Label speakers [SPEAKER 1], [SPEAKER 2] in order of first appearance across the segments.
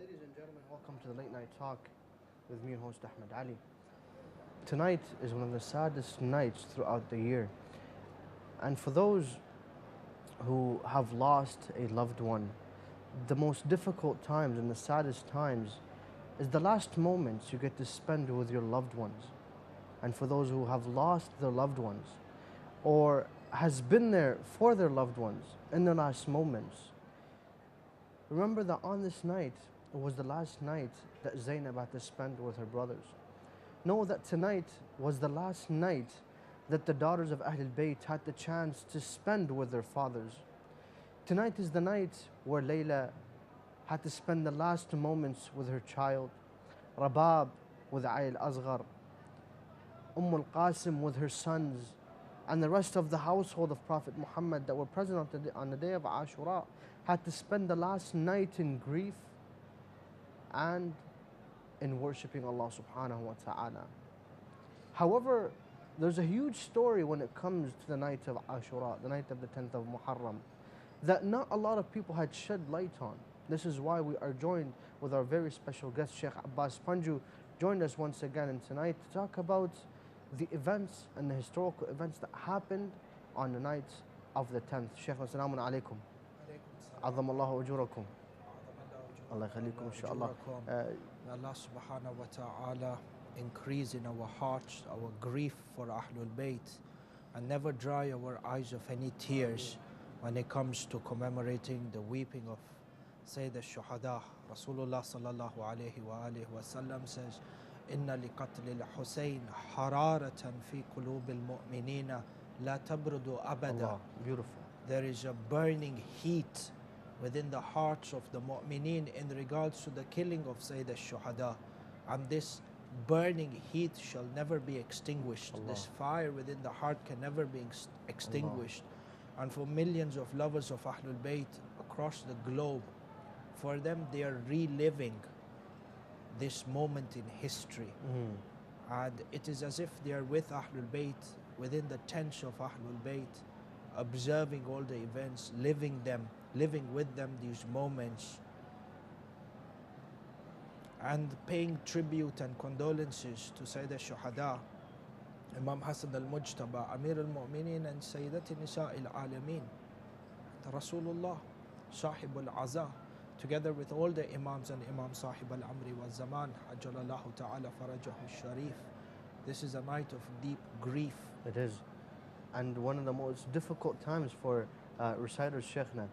[SPEAKER 1] Ladies and gentlemen, welcome to the Late Night Talk with me and host Ahmed Ali. Tonight is one of the saddest nights throughout the year. And for those who have lost a loved one, the most difficult times and the saddest times is the last moments you get to spend with your loved ones. And for those who have lost their loved ones or has been there for their loved ones in the last moments, remember that on this night, it was the last night that Zainab had to spend with her brothers. Know that tonight was the last night that the daughters of Ahlul Bayt had the chance to spend with their fathers. Tonight is the night where Layla had to spend the last moments with her child, Rabab with Ayl Asghar, Al-Qasim with her sons, and the rest of the household of Prophet Muhammad that were present on the day of Ashura had to spend the last night in grief and in worshipping Allah subhanahu wa ta'ala. However, there's a huge story when it comes to the night of Ashura, the night of the 10th of Muharram, that not a lot of people had shed light on. This is why we are joined with our very special guest, Sheikh Abbas Panju, joined us once again and tonight to talk about the events and the historical events that happened on the night of the 10th. Sheikh, assalamu alaikum. عظم الله أجوركم. Allah yakhalikum, inshallah.
[SPEAKER 2] May Allah subhanahu wa ta'ala increase in our hearts our grief for Ahlul Bayt and never dry our eyes of any tears when it comes to commemorating the weeping of Sayyid al-Shuhada. Rasulullah sallallahu alayhi wa alihi wa sallam says, Inna liqatl al-Hussein hararatan fi qulub al-mu'minina la tabrudu abada.
[SPEAKER 1] Allah, beautiful.
[SPEAKER 2] There is a burning heat within the hearts of the mu'mineen in regards to the killing of Sayyid al-Shuhada, and this burning heat shall never be extinguished.
[SPEAKER 1] Allah.
[SPEAKER 2] This fire within the heart can never be extinguished. Allah. And for millions of lovers of Ahlul Bayt across the globe, for them they are reliving this moment in history. And it is as if they are with Ahlul Bayt, within the tents of Ahlul Bayt, observing all the events, living with them these moments, and paying tribute and condolences to Sayyid al-Shuhada, Imam Hassan al-Mujtaba, Amir al-Mu'mineen, and Sayyidati Nisa al-Alameen, Rasulullah, Sahib al-Aza, together with all the Imams and Imam Sahib al-Amri wa Zaman, Ajjalallahu ta'ala farajahu sharif. This is a night of deep grief.
[SPEAKER 1] It is. And one of the most difficult times for reciters, Sheikhna,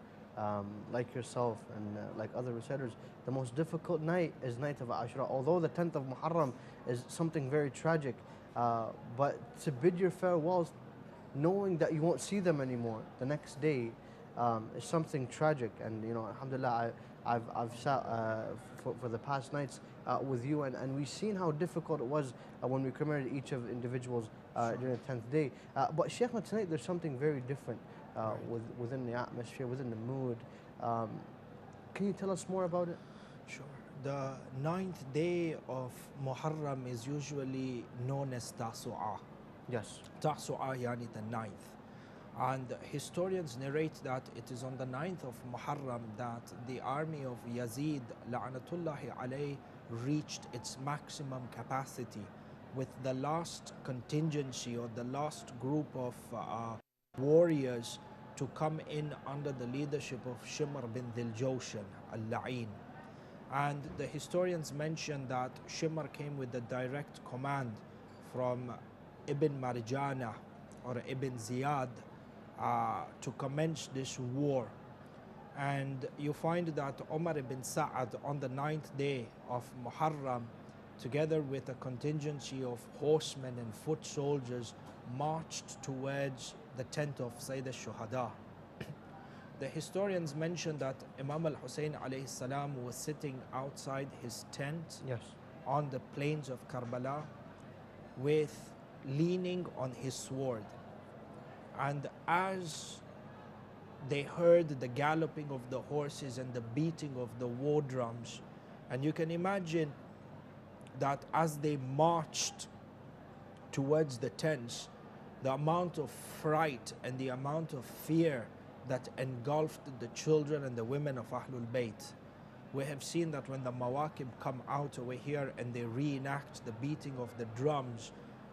[SPEAKER 1] like yourself and like other reciters, the most difficult night is night of Ashura. Although the 10th of Muharram is something very tragic, but to bid your farewells, knowing that you won't see them anymore the next day, is something tragic. And you know, alhamdulillah, I've sat for the past nights with you, and we've seen how difficult it was when we commemorated each of the individuals during the 10th day. But Sheikh, tonight there's something very different within the atmosphere, within the mood. Can you tell us more about it?
[SPEAKER 2] Sure. The 9th day of Muharram is usually known as Tasu'ah.
[SPEAKER 1] Yes.
[SPEAKER 2] Tasu'ah yani the 9th. And historians narrate that it is on the 9th of Muharram that the army of Yazid, la'natullahi alayh, reached its maximum capacity, with the last contingency or the last group of warriors to come in under the leadership of Shimr bin Dhil Jawshan al-La'in. And the historians mention that Shimr came with the direct command from Ibn Marjana or Ibn Ziyad to commence this war. And you find that Umar ibn Sa'ad on the 9th day of Muharram, together with a contingency of horsemen and foot soldiers, marched towards the tent of Sayyid al-Shuhada. The historians mention that Imam Hussein alayhi salam was sitting outside his tent,
[SPEAKER 1] Yes,
[SPEAKER 2] on the plains of Karbala, with leaning on his sword. And as they heard the galloping of the horses and the beating of the war drums, and you can imagine that as they marched towards the tents, the amount of fright and the amount of fear that engulfed the children and the women of Ahlul Bayt. We have seen that when the Mawakib come out over here and they reenact the beating of the drums,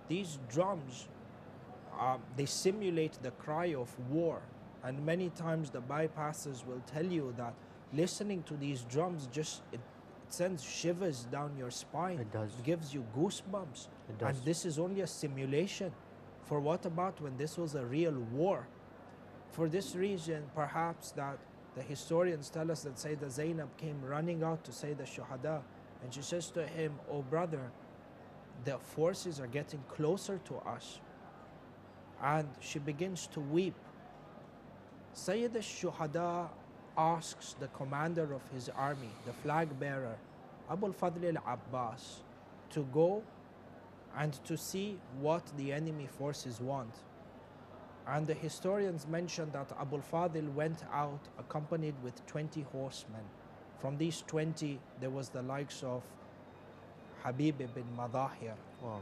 [SPEAKER 2] these drums, they simulate the cry of war. And many times the bypassers will tell you that listening to these drums it sends shivers down your spine.
[SPEAKER 1] It does.
[SPEAKER 2] It gives you goosebumps.
[SPEAKER 1] It does.
[SPEAKER 2] And this is only a simulation. For what about when this was a real war? For this reason, perhaps that the historians tell us that Sayyidah Zainab came running out to Sayyidah Shuhada, and she says to him, "Oh brother, the forces are getting closer to us." And she begins to weep. Sayyidah Shuhada asks the commander of his army, the flag bearer, Abu al-Fadl al-Abbas, to go and to see what the enemy forces want. And the historians mention that Abu al-Fadl went out accompanied with 20 horsemen. From these 20, there was the likes of Habib ibn Madahir.
[SPEAKER 1] Wow.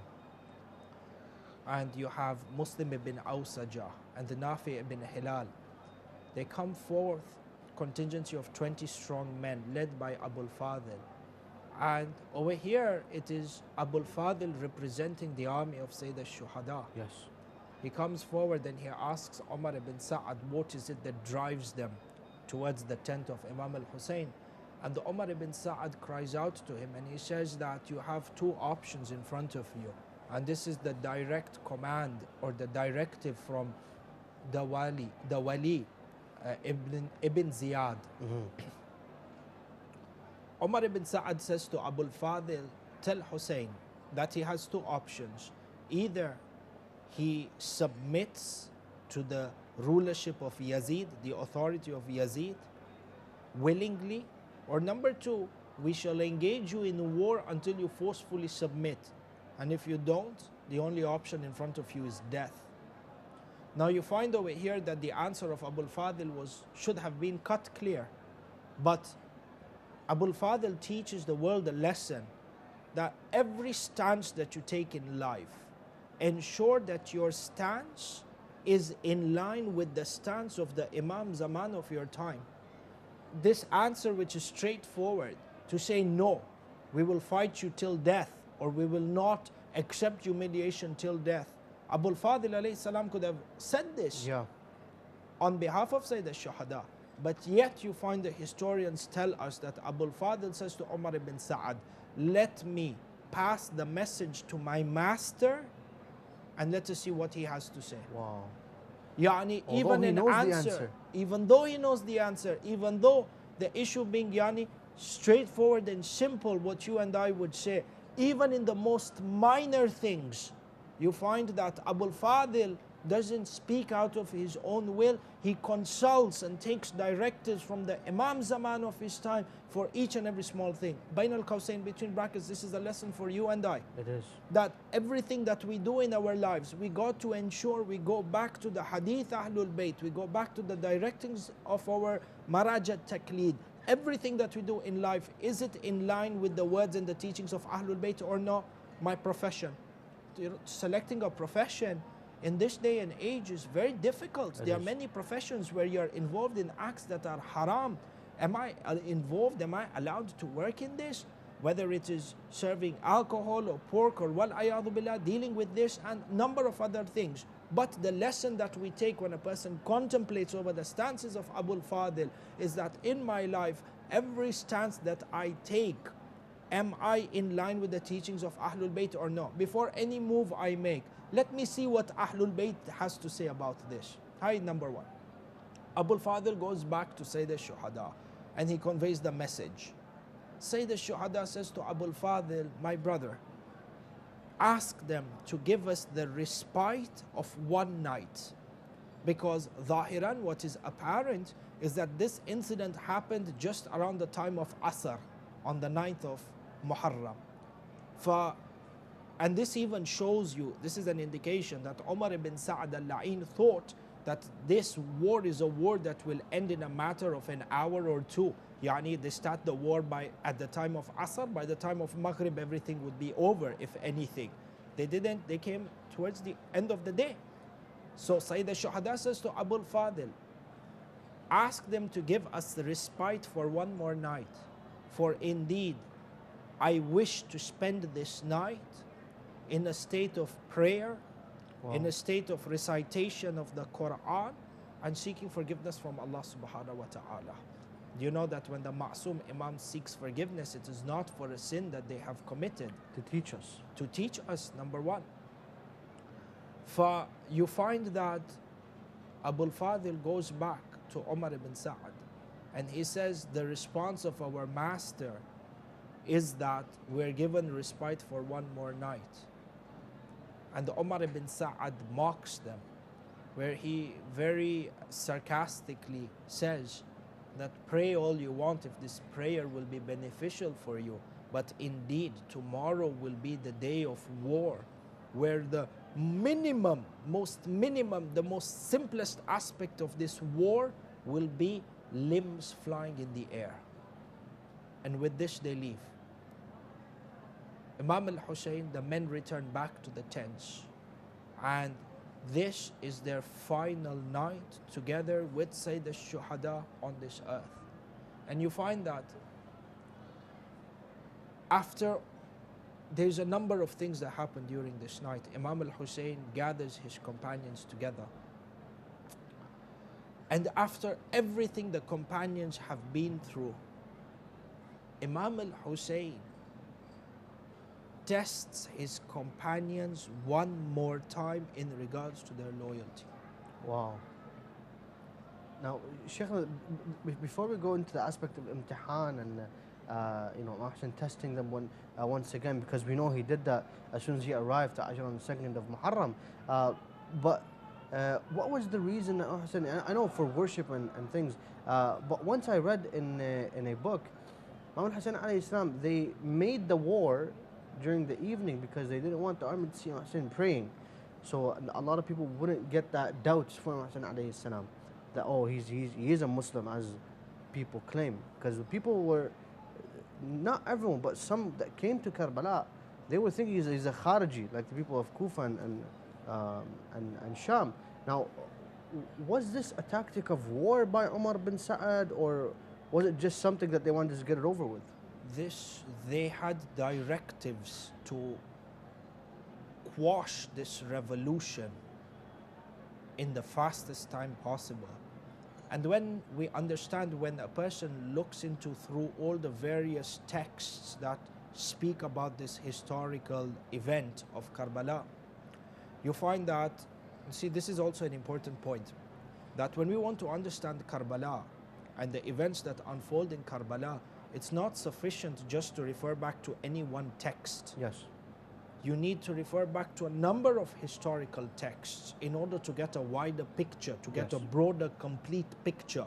[SPEAKER 2] And you have Muslim ibn Awsaja and the Nafi ibn Hilal. They come forth, contingency of 20 strong men led by Abu al-Fadl. And over here, it is Abu al-Fadl representing the army of Sayyidah Shuhada.
[SPEAKER 1] Yes.
[SPEAKER 2] He comes forward and he asks Umar ibn Sa'ad, what is it that drives them towards the tent of Imam al-Hussein? And the Umar ibn Sa'ad cries out to him and he says that you have two options in front of you. And this is the direct command or the directive from the Wali Ibn Ziyad. Umar ibn Sa'ad says to Abu al-Fadl, tell Hussein that he has two options. Either he submits to the rulership of Yazid, the authority of Yazid, willingly, or number two, we shall engage you in war until you forcefully submit. And if you don't, the only option in front of you is death. Now you find over here that the answer of Abu al-Fadl should have been cut clear. But Abu al-Fadl teaches the world a lesson that every stance that you take in life, ensure that your stance is in line with the stance of the Imam Zaman of your time. This answer, which is straightforward, to say no, we will fight you till death, or we will not accept humiliation till death. Abu al-Fadl alayhi salam could have said this on behalf of Sayyidah Shuhada. But yet you find the historians tell us that Abu al-Fadl says to Umar ibn Sa'ad, let me pass the message to my master and let us see what he has to say.
[SPEAKER 1] Wow.
[SPEAKER 2] Yani, even an answer, even though he knows the answer, even though the issue being yani, straightforward and simple, what you and I would say, even in the most minor things, you find that Abu al-Fadl doesn't speak out of his own will. He consults and takes directives from the Imam Zaman of his time for each and every small thing. Bain al-Qawsayn, between brackets, this is a lesson for you and I.
[SPEAKER 1] It is.
[SPEAKER 2] That everything that we do in our lives, we got to ensure we go back to the Hadith Ahlul Bayt, we go back to the directives of our Maraj al-Taqleed. Everything that we do in life, is it in line with the words and the teachings of Ahlul Bayt or not? My profession. Selecting a profession in this day and age is very difficult. There are many professions where you're involved in acts that are haram. Am I involved? Am I allowed to work in this? Whether it is serving alcohol or pork or wal-ayadu billah, dealing with this and number of other things. But the lesson that we take when a person contemplates over the stances of Abu al-Fadl is that in my life, every stance that I take, am I in line with the teachings of Ahlul Bayt or not? Before any move I make, let me see what Ahlul Bayt has to say about this. Hi, number one. Abu al-Fadl goes back to Sayyidah Shuhada and he conveys the message. Sayyidah Shuhada says to Abu al-Fadl, my brother, ask them to give us the respite of one night. Because Zahiran, what is apparent is that this incident happened just around the time of Asr, on the 9th of Muharram. And this even shows you, this is an indication that Umar ibn Sa'ad al-La'in thought that this war is a war that will end in a matter of an hour or two. Yani they start the war at the time of Asr, by the time of Maghrib everything would be over, if anything. They didn't, they came towards the end of the day. So Sayyidah Shuhada says to Abu al-Fadl, ask them to give us the respite for one more night. For indeed, I wish to spend this night in a state of prayer, in a state of recitation of the Quran, and seeking forgiveness from Allah subhanahu wa ta'ala. Do you know that when the Ma'soom Imam seeks forgiveness, it is not for a sin that they have committed?
[SPEAKER 1] To teach us.
[SPEAKER 2] To teach us, number one. For you find that Abu al-Fadil goes back to Umar ibn Sa'ad, and he says the response of our master is that we're given respite for one more night. And Umar ibn Sa'ad mocks them, where he very sarcastically says that pray all you want if this prayer will be beneficial for you, but indeed tomorrow will be the day of war, where the the most simplest aspect of this war will be limbs flying in the air. And with this they leave. Imam al-Hussein, the men return back to the tents, and this is their final night together with Sayyid al-Shuhada on this earth. And you find that after, there's a number of things that happen during this night. Imam al-Hussein gathers his companions together. And after everything the companions have been through, Imam al-Hussein tests his companions one more time in regards to their loyalty.
[SPEAKER 1] Wow. Now, Sheikh, before we go into the aspect of imtihan and Imam Hussein testing them once again, because we know he did that as soon as he arrived to Ashura on the 2nd of Muharram. But what was the reason that Hussein, I know for worship and things, but once I read in a book, Imam Hussein alayhi salam, they made the war during the evening because they didn't want the army to see Hussein praying. So a lot of people wouldn't get that doubts for Hussein alayhi salam, that he is a Muslim as people claim. Because the people were, not everyone, but some that came to Karbala, they were thinking he's a Khariji, like the people of Kufa and Sham. Now, was this a tactic of war by Umar bin Sa'ad, or was it just something that they wanted to just get it over with?
[SPEAKER 2] They had directives to quash this revolution in the fastest time possible. And when we understand, when a person looks through all the various texts that speak about this historical event of Karbala, you find that, see, this is also an important point, that when we want to understand Karbala and the events that unfold in Karbala, it's not sufficient just to refer back to any one text.
[SPEAKER 1] Yes.
[SPEAKER 2] You need to refer back to a number of historical texts in order to get a wider picture, to get a broader, complete picture.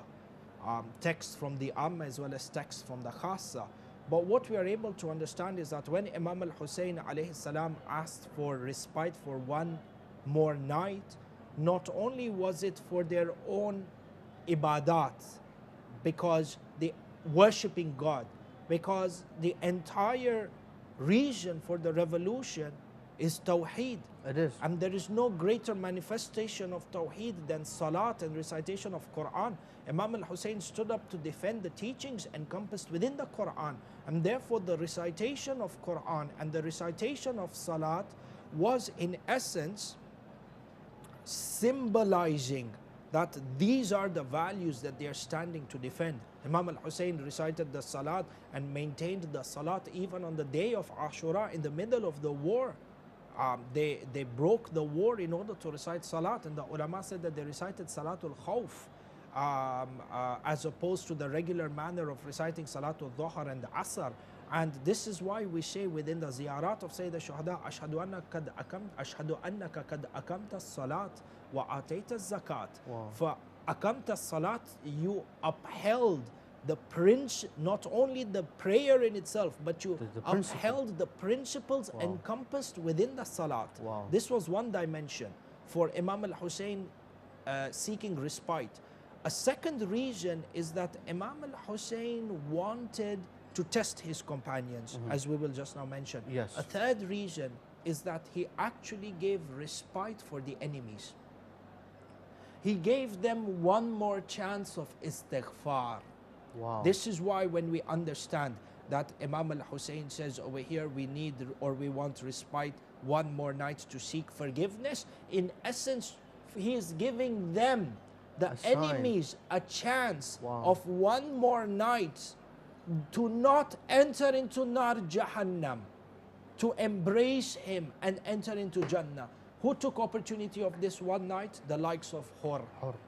[SPEAKER 2] Texts from the Amma as well as texts from the Khassa. But what we are able to understand is that when Imam al-Hussein alayhi salam asked for respite for one more night, not only was it for their own ibadat, because they worshipping God, because the entire reason for the revolution is Tawheed.
[SPEAKER 1] It is.
[SPEAKER 2] And there is no greater manifestation of Tawheed than Salat and recitation of Quran. Imam al-Hussein stood up to defend the teachings encompassed within the Quran. And therefore the recitation of Quran and the recitation of Salat was in essence symbolizing that these are the values that they are standing to defend. Imam al-Hussein recited the Salat and maintained the Salat even on the day of Ashura in the middle of the war. They broke the war in order to recite Salat, and the ulama said that they recited Salatul Khawf as opposed to the regular manner of reciting Salatul Dhuhr and Asr. And this is why we say within the ziyarat of Sayyid al-Shuhada, ashhadu annaka kad akamta as-salat wa atayta az-zakat. For akamta as-salat, you upheld the not only the prayer in itself, but you upheld the principles encompassed within the salat. This was one dimension for Imam al-Hussein seeking respite. A second reason is that Imam al-Hussein wanted to test his companions, as we will just now mention.
[SPEAKER 1] Yes.
[SPEAKER 2] A third reason is that he actually gave respite for the enemies. He gave them one more chance of istighfar.
[SPEAKER 1] Wow.
[SPEAKER 2] This is why when we understand that Imam al-Hussein says over here, we need or we want respite one more night to seek forgiveness. In essence, he is giving them, the
[SPEAKER 1] A sign.
[SPEAKER 2] enemies, a chance
[SPEAKER 1] Wow.
[SPEAKER 2] of one more night to not enter into Nar Jahannam, to embrace him and enter into Jannah. Who took opportunity of this one night? The likes of Hur,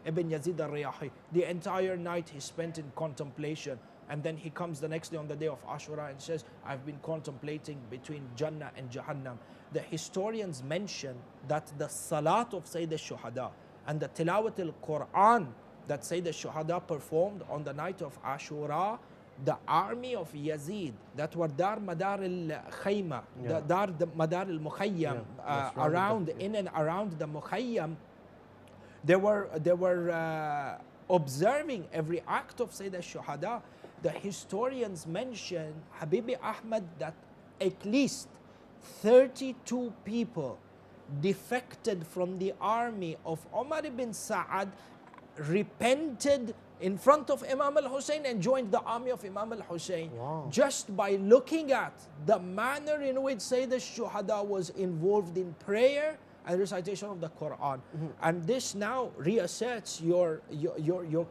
[SPEAKER 2] Ibn Yazid al-Riyahi. The entire night he spent in contemplation. And then he comes the next day on the day of Ashura and says, I've been contemplating between Jannah and Jahannam. The historians mention that the Salat of Sayyid al-Shuhada and the Tilawat al-Quran that Sayyid al-Shuhada performed on the night of Ashura, the army of Yazid that were Dar Madar al-Khayma, Dar Madar al-Mukhayyam, around, in and around the Mukhayyam, they were observing every act of Sayyid al-Shuhada. The historians mention, Habibi Ahmad, that at least 32 people defected from the army of Umar ibn Sa'ad, repented in front of Imam al-Hussein and joined the army of Imam al-Hussein.
[SPEAKER 1] Wow.
[SPEAKER 2] Just by looking at the manner in which Sayyid al-Shuhada was involved in prayer and recitation of the Quran. And this now reasserts your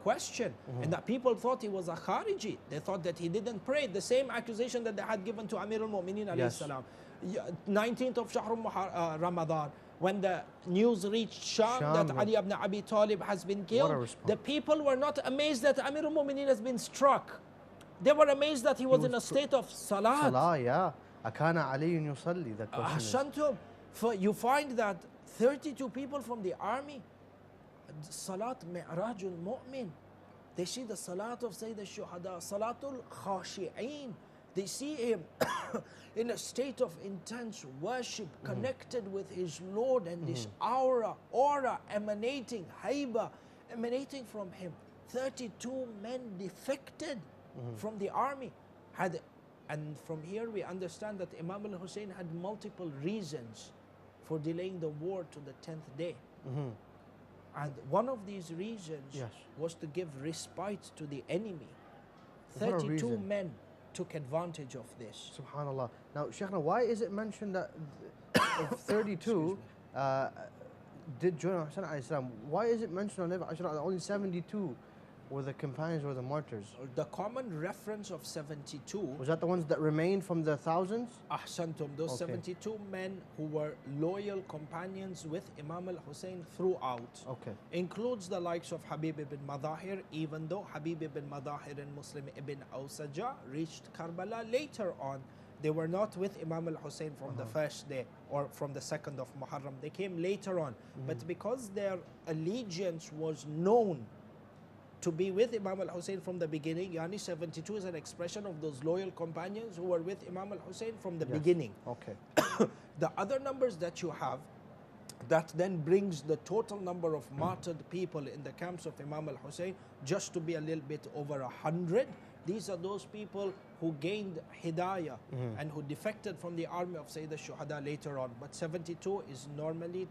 [SPEAKER 2] question, and that people thought he was a Khariji. They thought that he didn't pray. The same accusation that they had given to Amir al-Mu'mineen alayhi salam. 19th of Shahr Ramadan, when the news reached Sham that Ali ibn Abi Talib has been killed, the people were not amazed that Amir al-Mu'mineen has been struck. They were amazed that he was in a state of salat.
[SPEAKER 1] Salah, yeah. Akana Ali yusalli, the question is.
[SPEAKER 2] You find that 32 people from the army, Salat Mi'rajul Mu'min, they see the Salat of Sayyid al-Shuhada, Salatul Khashi'een. They see him in a state of intense worship, connected with his Lord, and this aura emanating, haiba, emanating from him. 32 men defected from the army. And from here we understand that Imam al-Hussein had multiple reasons for delaying the war to the 10th day. And one of these reasons was to give respite to the enemy. 32 men took advantage of this.
[SPEAKER 1] Subhanallah. Now, Shaykhna, why is it mentioned that of 32 did join Hussein alayhi salam? Why is it mentioned on Ashura that only 72 were the companions or the martyrs?
[SPEAKER 2] The common reference of 72...
[SPEAKER 1] Was that the ones that remained from the thousands?
[SPEAKER 2] Ahsantum, those 72 men who were loyal companions with Imam al-Hussein throughout. Includes the likes of Habib ibn Madahir, even though Habib ibn Madahir and Muslim ibn Awsaja reached Karbala later on. They were not with Imam al-Hussein from the first day or from the second of Muharram. They came later on. But because their allegiance was known to be with Imam al-Hussein from the beginning, Yani 72 is an expression of those loyal companions who were with Imam al-Hussein from the beginning. The other numbers that you have, that then brings the total number of martyred people in the camps of Imam al-Hussein just to be a little bit over 100. These are those people who gained hidayah and who defected from the army of Sayyid al-Shuhada later on. But 72 is normally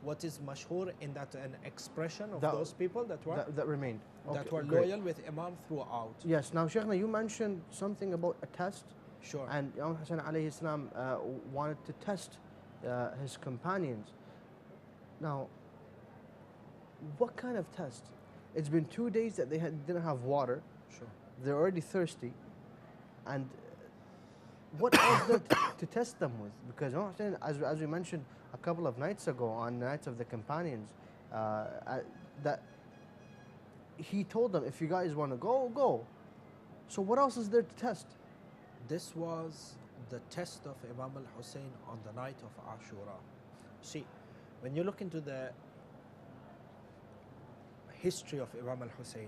[SPEAKER 2] what is mashhur, in that an expression of those people that were
[SPEAKER 1] remained,
[SPEAKER 2] that were loyal with Imam throughout.
[SPEAKER 1] Yes. Now, Shaykhna, you mentioned something about a test.
[SPEAKER 2] Sure.
[SPEAKER 1] And Imam Hussein alayhi salam wanted to test his companions. Now, what kind of test? It's been 2 days that they didn't have water.
[SPEAKER 2] Sure.
[SPEAKER 1] They're already thirsty. And what else to test them with? Because Imam Hussein, as we mentioned a couple of nights ago, on the Nights of the Companions, that he told them, if you guys want to go, go. So what else is there to test?
[SPEAKER 2] This was the test of Imam al-Hussein on the night of Ashura. See, when you look into the history of Imam al-Hussein,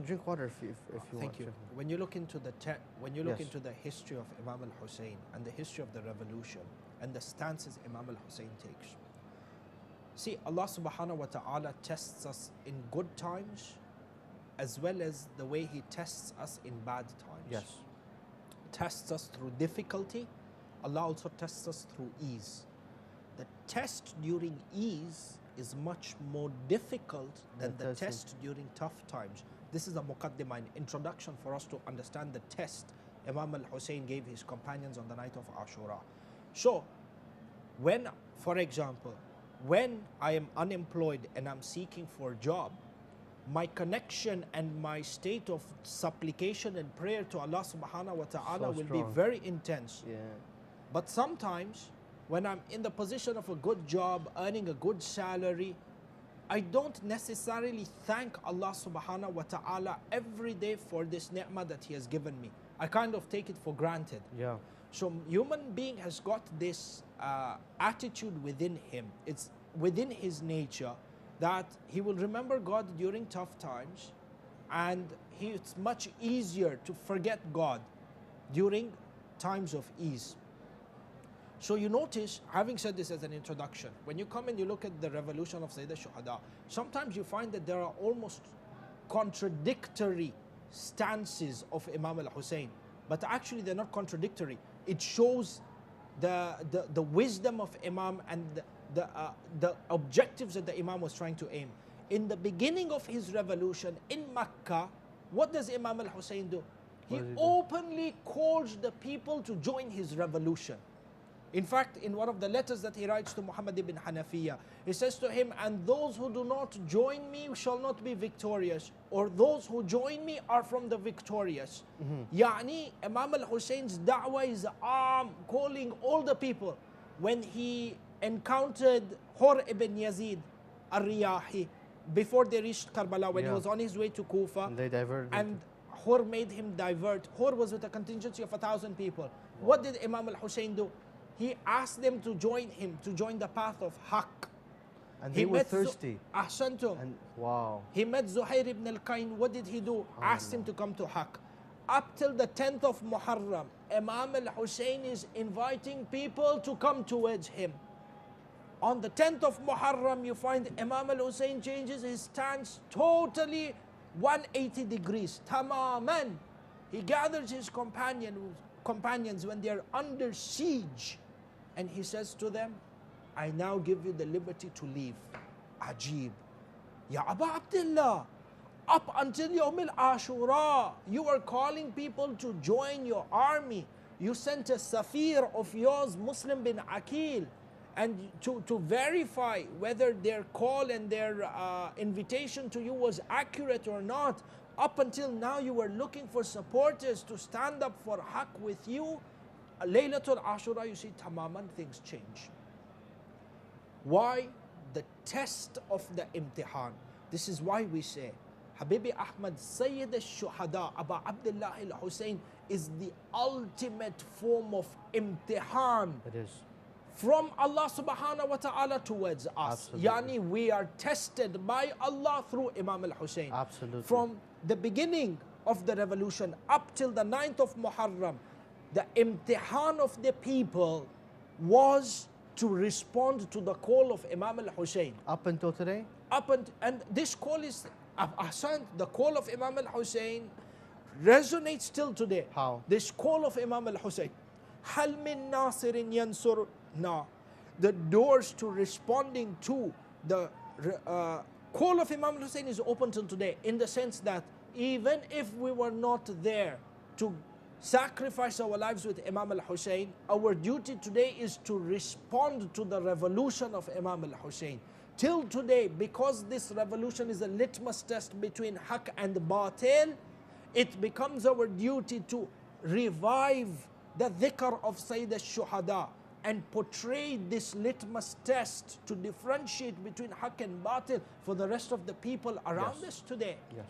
[SPEAKER 1] drink water if you want.
[SPEAKER 2] Thank you. When you look into the into the history of Imam al-Hussein and the history of the revolution and the stances Imam al-Hussein takes, see, Allah subhanahu wa ta'ala tests us in good times as well as the way He tests us in bad times.
[SPEAKER 1] Yes.
[SPEAKER 2] Tests us through difficulty. Allah also tests us through ease. The test during ease is much more difficult than the test during tough times. This is a muqaddimah, an introduction for us to understand the test Imam al-Hussein gave his companions on the night of Ashura. So, when, for example, when I am unemployed and I'm seeking for a job, my connection and my state of supplication and prayer to Allah subhanahu wa ta'ala will be very intense.
[SPEAKER 1] Yeah.
[SPEAKER 2] But sometimes, when I'm in the position of a good job, earning a good salary, I don't necessarily thank Allah subhanahu wa ta'ala every day for this ni'mah that He has given me. I kind of take it for granted.
[SPEAKER 1] Yeah.
[SPEAKER 2] So human being has got this attitude within him. It's within his nature that he will remember God during tough times, and it's much easier to forget God during times of ease. So you notice, having said this as an introduction, when you come and you look at the revolution of Sayyid al-Shuhada, sometimes you find that there are almost contradictory stances of Imam al-Hussein, but actually they're not contradictory. It shows the wisdom of Imam and the objectives that the Imam was trying to aim. In the beginning of his revolution in Mecca, what does Imam al-Hussein do? He openly calls the people to join his revolution. In fact, in one of the letters that he writes to Muhammad ibn Hanafiya, he says to him, and those who do not join me shall not be victorious, or those who join me are from the victorious. Yani, Imam al-Hussein's da'wah is calling all the people. When he encountered Hur ibn Yazid al-Riyahi, before they reached Karbala, when he was on his way to Kufa,
[SPEAKER 1] and they diverted.
[SPEAKER 2] And Hur made him divert. Hur was with a contingency of 1,000 people. What did Imam al-Hussein do? He asked them to join him, to join the path of Haqq.
[SPEAKER 1] And they were thirsty.
[SPEAKER 2] Ahsantum.
[SPEAKER 1] And wow.
[SPEAKER 2] He met Zuhair ibn al-Qayn. What did he do? Asked him to come to Haqq. Up till the 10th of Muharram, Imam al-Hussein is inviting people to come towards him. On the 10th of Muharram, you find Imam al-Hussein changes his stance totally 180 degrees. Tamaman. He gathers his companions when they are under siege, and he says to them, I now give you the liberty to leave. Ajib. Ya Aba Abdullah, up until Yawm al-Ashura, you are calling people to join your army. You sent a Safir of yours, Muslim bin Aqil, and to verify whether their call and their invitation to you was accurate or not. Up until now, you were looking for supporters to stand up for Haqq with you. Laylatul Ashura, you see, tamaman, things change. Why? The test of the imtihan. This is why we say, Habibi Ahmad, Sayyid al-Shuhada, Abu Abdullah al-Hussein is the ultimate form of imtihan.
[SPEAKER 1] It is.
[SPEAKER 2] From Allah subhanahu wa ta'ala towards us.
[SPEAKER 1] Absolutely.
[SPEAKER 2] Yani we are tested by Allah through Imam al-Hussein.
[SPEAKER 1] Absolutely.
[SPEAKER 2] From the beginning of the revolution up till the 9th of Muharram, the imtihan of the people was to respond to the call of Imam al-Hussein.
[SPEAKER 1] Up until today?
[SPEAKER 2] And this call is, the call of Imam al-Hussein resonates till today.
[SPEAKER 1] How?
[SPEAKER 2] This call of Imam al-Hussein. Hal min nasirin yansur. Now, the doors to responding to the call of Imam Hussein is open till today, in the sense that even if we were not there to sacrifice our lives with Imam al-Hussein, our duty today is to respond to the revolution of Imam al-Hussein. Till today, because this revolution is a litmus test between Haqq and Batil, it becomes our duty to revive the dhikr of Sayyid al-Shuhada and portray this litmus test to differentiate between Haqq and Batil for the rest of the people around us today.
[SPEAKER 1] Yes.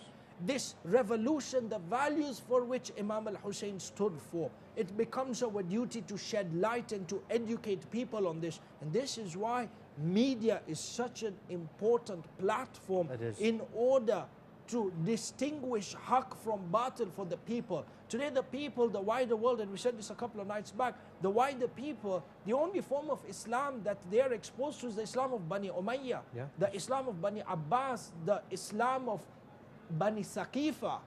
[SPEAKER 2] This revolution, the values for which Imam al-Hussein stood for, it becomes our duty to shed light and to educate people on this. And this is why media is such an important platform in order to distinguish Haqq from Batil for the people. Today the people, the wider world, and we said this a couple of nights back, the wider people, the only form of Islam that they are exposed to is the Islam of Bani Umayyah, the Islam of Bani Abbas, the Islam of Bani Saqifa.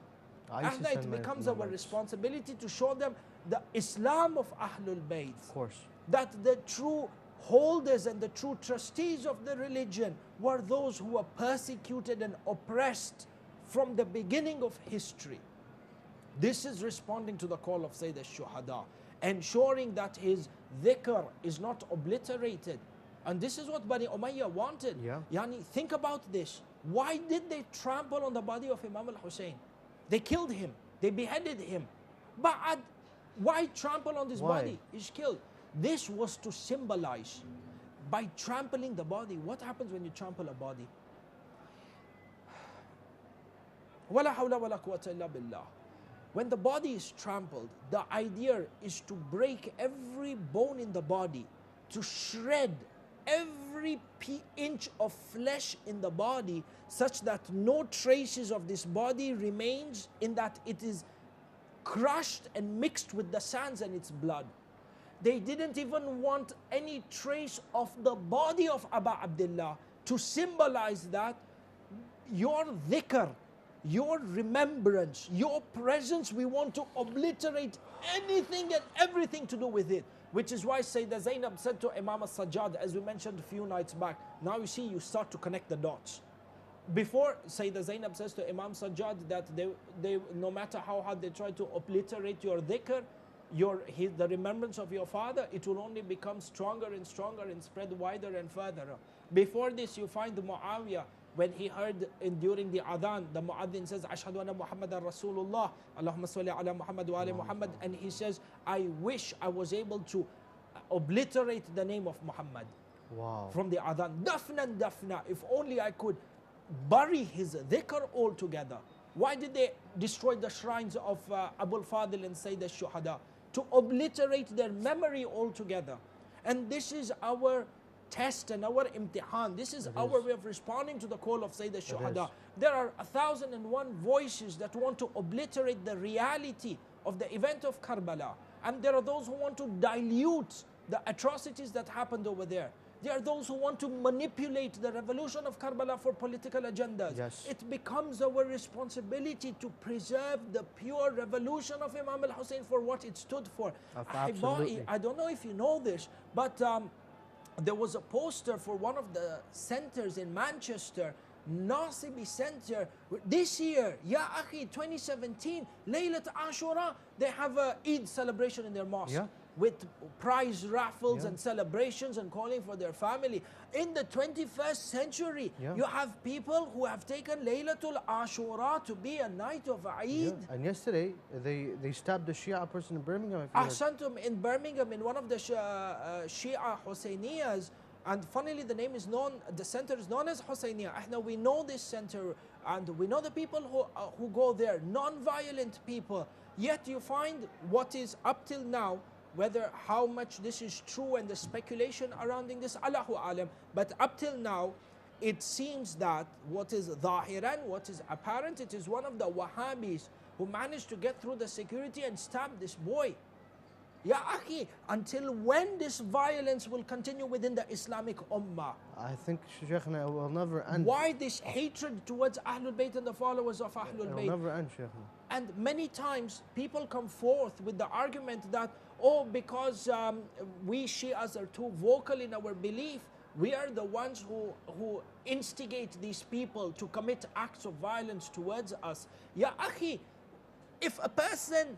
[SPEAKER 2] And it becomes our responsibility to show them the Islam of Ahlul Bayt.
[SPEAKER 1] Of course.
[SPEAKER 2] That the true holders and the true trustees of the religion were those who were persecuted and oppressed from the beginning of history. This is responding to the call of Sayyid al-Shuhada, ensuring that his dhikr is not obliterated. And this is what Bani Umayyah wanted.
[SPEAKER 1] Yeah.
[SPEAKER 2] Yani, think about this. Why did they trample on the body of Imam al-Hussein? They killed him. They beheaded him. But why trample on this body? He's killed. This was to symbolize, by trampling the body. What happens when you trample a body? وَلَا حَوْلَ وَلَا قُوَّةَ إِلَّا بِاللَّهِ. When the body is trampled, the idea is to break every bone in the body, to shred every inch of flesh in the body, such that no traces of this body remains, in that it is crushed and mixed with the sands and its blood. They didn't even want any trace of the body of Abu Abdullah, to symbolize that your dhikr, your remembrance, your presence, we want to obliterate anything and everything to do with it. Which is why Sayyidah Zainab said to Imam al-Sajjad, as we mentioned a few nights back, now you see, you start to connect the dots. Before, Sayyidah Zainab says to Imam Sajjad that they no matter how hard they try to obliterate your dhikr, the remembrance of your father, it will only become stronger and stronger and spread wider and further. Before this, you find Muawiyah, when he heard during the adhan, the muaddin says, Ashhadu anna Muhammadan Rasulullah, Allahumma salli ala Muhammad wa ala Muhammad, and he says, I wish I was able to obliterate the name of Muhammad.
[SPEAKER 1] Wow.
[SPEAKER 2] From the adhan. Dafnan dafna, if only I could bury his dhikr altogether. Why did they destroy the shrines of Abu al-Fadil and Sayyid al-Shuhada? To obliterate their memory altogether. And this is our test and our imtihan. This is our way of responding to the call of Sayyid al-Shuhada. There are 1,001 voices that want to obliterate the reality of the event of Karbala. And there are those who want to dilute the atrocities that happened over there. There are those who want to manipulate the revolution of Karbala for political agendas.
[SPEAKER 1] Yes.
[SPEAKER 2] It becomes our responsibility to preserve the pure revolution of Imam al-Hussein for what it stood for.
[SPEAKER 1] Absolutely.
[SPEAKER 2] I don't know if you know this, but there was a poster for one of the centers in Manchester, Nasibi Center, this year, Ya Akhi, 2017, Laylat Ashura, they have a Eid celebration in their mosque.
[SPEAKER 1] Yeah.
[SPEAKER 2] With prize raffles and celebrations and calling for their family. In the 21st century, you have people who have taken Laylatul Ashura to be a night of Eid.
[SPEAKER 1] Yeah. And yesterday, they stabbed a Shia person in Birmingham.
[SPEAKER 2] Ahsantum, in Birmingham, in one of the Shia Husseinias, and funnily the name is known, the center is known as Husseiniya. Now we know this center, and we know the people who go there, non-violent people. Yet you find what is up till now, whether how much this is true and the speculation surrounding this, Allahu alam, but up till now, it seems that what is zahiran, what is apparent, it is one of the Wahhabis who managed to get through the security and stab this boy. Ya Akhi, until when this violence will continue within the Islamic Ummah?
[SPEAKER 1] I think, Shaykhna, it will never end.
[SPEAKER 2] Why this hatred towards Ahlul Bayt and the followers of Ahlul Bayt?
[SPEAKER 1] It will never end, Shaykhna.
[SPEAKER 2] And many times people come forth with the argument that, oh, because we Shias are too vocal in our belief, we are the ones who instigate these people to commit acts of violence towards us. Ya Akhi, if a person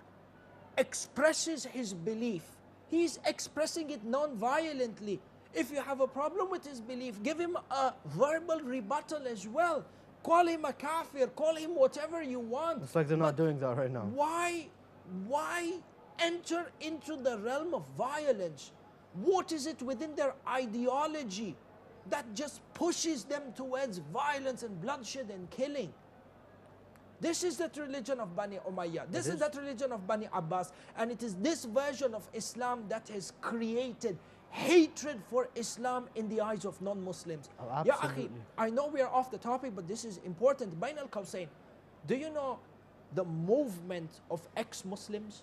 [SPEAKER 2] expresses his belief, he's expressing it non-violently. If you have a problem with his belief, give him a verbal rebuttal as well. Call him a kafir, call him whatever you want.
[SPEAKER 1] It's like they're not doing that right now.
[SPEAKER 2] Why enter into the realm of violence? What is it within their ideology that just pushes them towards violence and bloodshed and killing? This is that religion of Bani Umayyah. This is that religion of Bani Abbas. And it is this version of Islam that has created hatred for Islam in the eyes of non-Muslims.
[SPEAKER 1] Oh,
[SPEAKER 2] Ya Akhi, I know we are off the topic, but this is important. Bain al-Qawsayn, do you know the movement of ex-Muslims?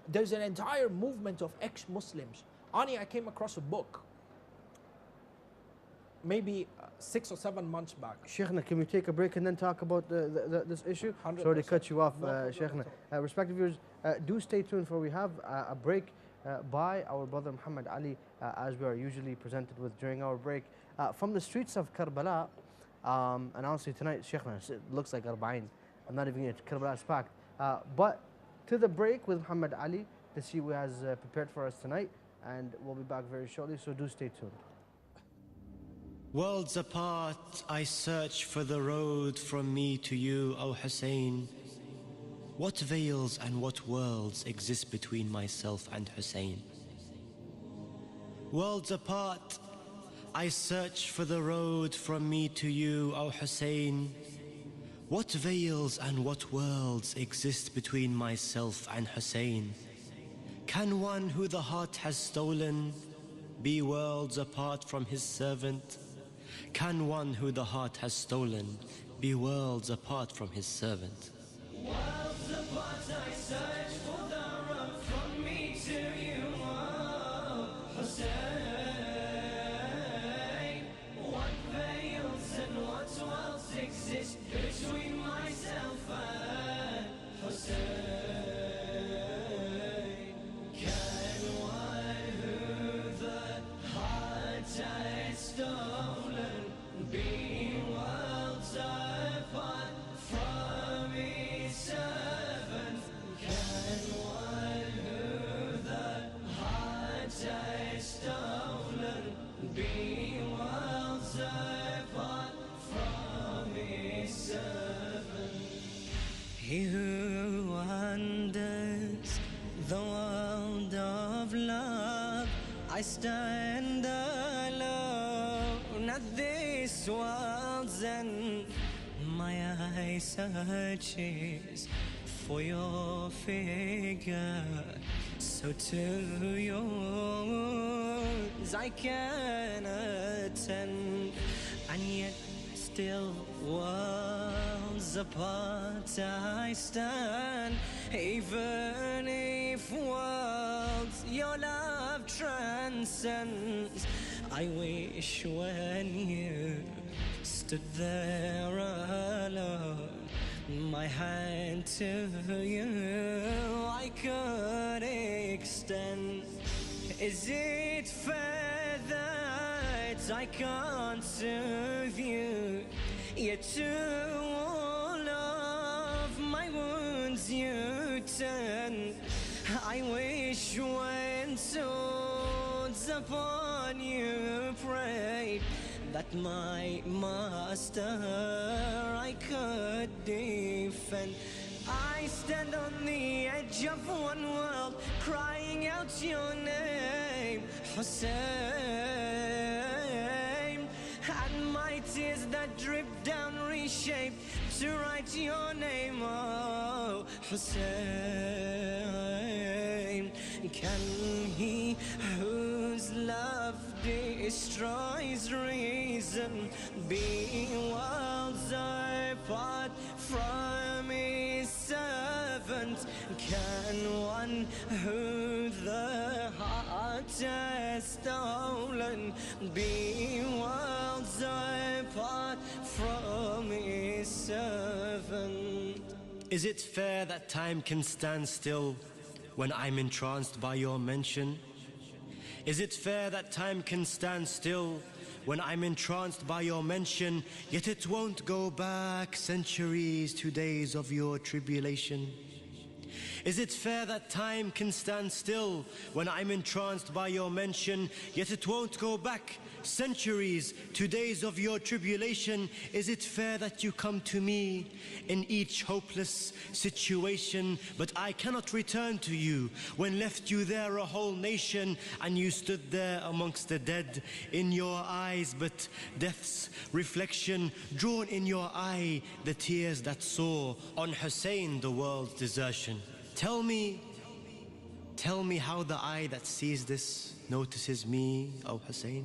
[SPEAKER 2] There's an entire movement of ex-Muslims. Ani, I came across a book maybe 6 or 7 months back.
[SPEAKER 1] Shaykhna, can we take a break and then talk about this issue?
[SPEAKER 2] 100%.
[SPEAKER 1] Sorry to cut you off, Shaykhna. Respective viewers, do stay tuned for we have a break by our brother Muhammad Ali, as we are usually presented with during our break. From the streets of Karbala, And honestly, tonight, Sheikhna, it looks like Arba'in. I'm not even going to Karbala is packed. But to the break with Muhammad Ali to see what he has prepared for us tonight. And we'll be back very shortly, so do stay tuned.
[SPEAKER 3] Worlds apart, I search for the road from me to you, O Hussein. What veils and what worlds exist between myself and Hussein? Worlds apart, I search for the road from me to you, O Hussein. What veils and what worlds exist between myself and Hussein? Can one who the heart has stolen be worlds apart from his servant? Can one who the heart has stolen be worlds apart from his servant?
[SPEAKER 4] Worlds apart, I search for the road from me to you, oh Hussein. What veils and what worlds exist between myself and Hussein? Can one who the heart has stolen be worlds apart from his servant? Can one who the heart has stolen be worlds apart from his servant? He who wanders the world of love, I stand alone at this world's end. My eye searches for your figure, so to yours I can attend, and yet still worlds apart I stand. Even if worlds your love transcends, I wish when you stood there alone, my hand to you I could extend. Is it fair that I can't soothe you, yet to all of my wounds you tend? I wish when swords upon you prayed, that my master I could defend. I stand on the edge of one world, crying out your name, Hussein. And my tears that drip down reshape to write your name, oh Hussein. Can he whose love destroys reason be worlds apart from his servant? Can one who the heart has stolen be worlds apart from his servant?
[SPEAKER 3] Is it fair that time can stand still when I'm entranced by your mention? Is it fair that time can stand still when I'm entranced by your mention, yet it won't go back centuries to days of your tribulation? Is it fair that time can stand still when I'm entranced by your mention, yet it won't go back centuries to days of your tribulation? Is it fair that you come to me in each hopeless situation, but I cannot return to you when left you there a whole nation, and you stood there amongst the dead, in your eyes but death's reflection, drawn in your eye the tears that saw on Hussein the world's desertion? Tell me how the eye that sees this notices me, O Hussein.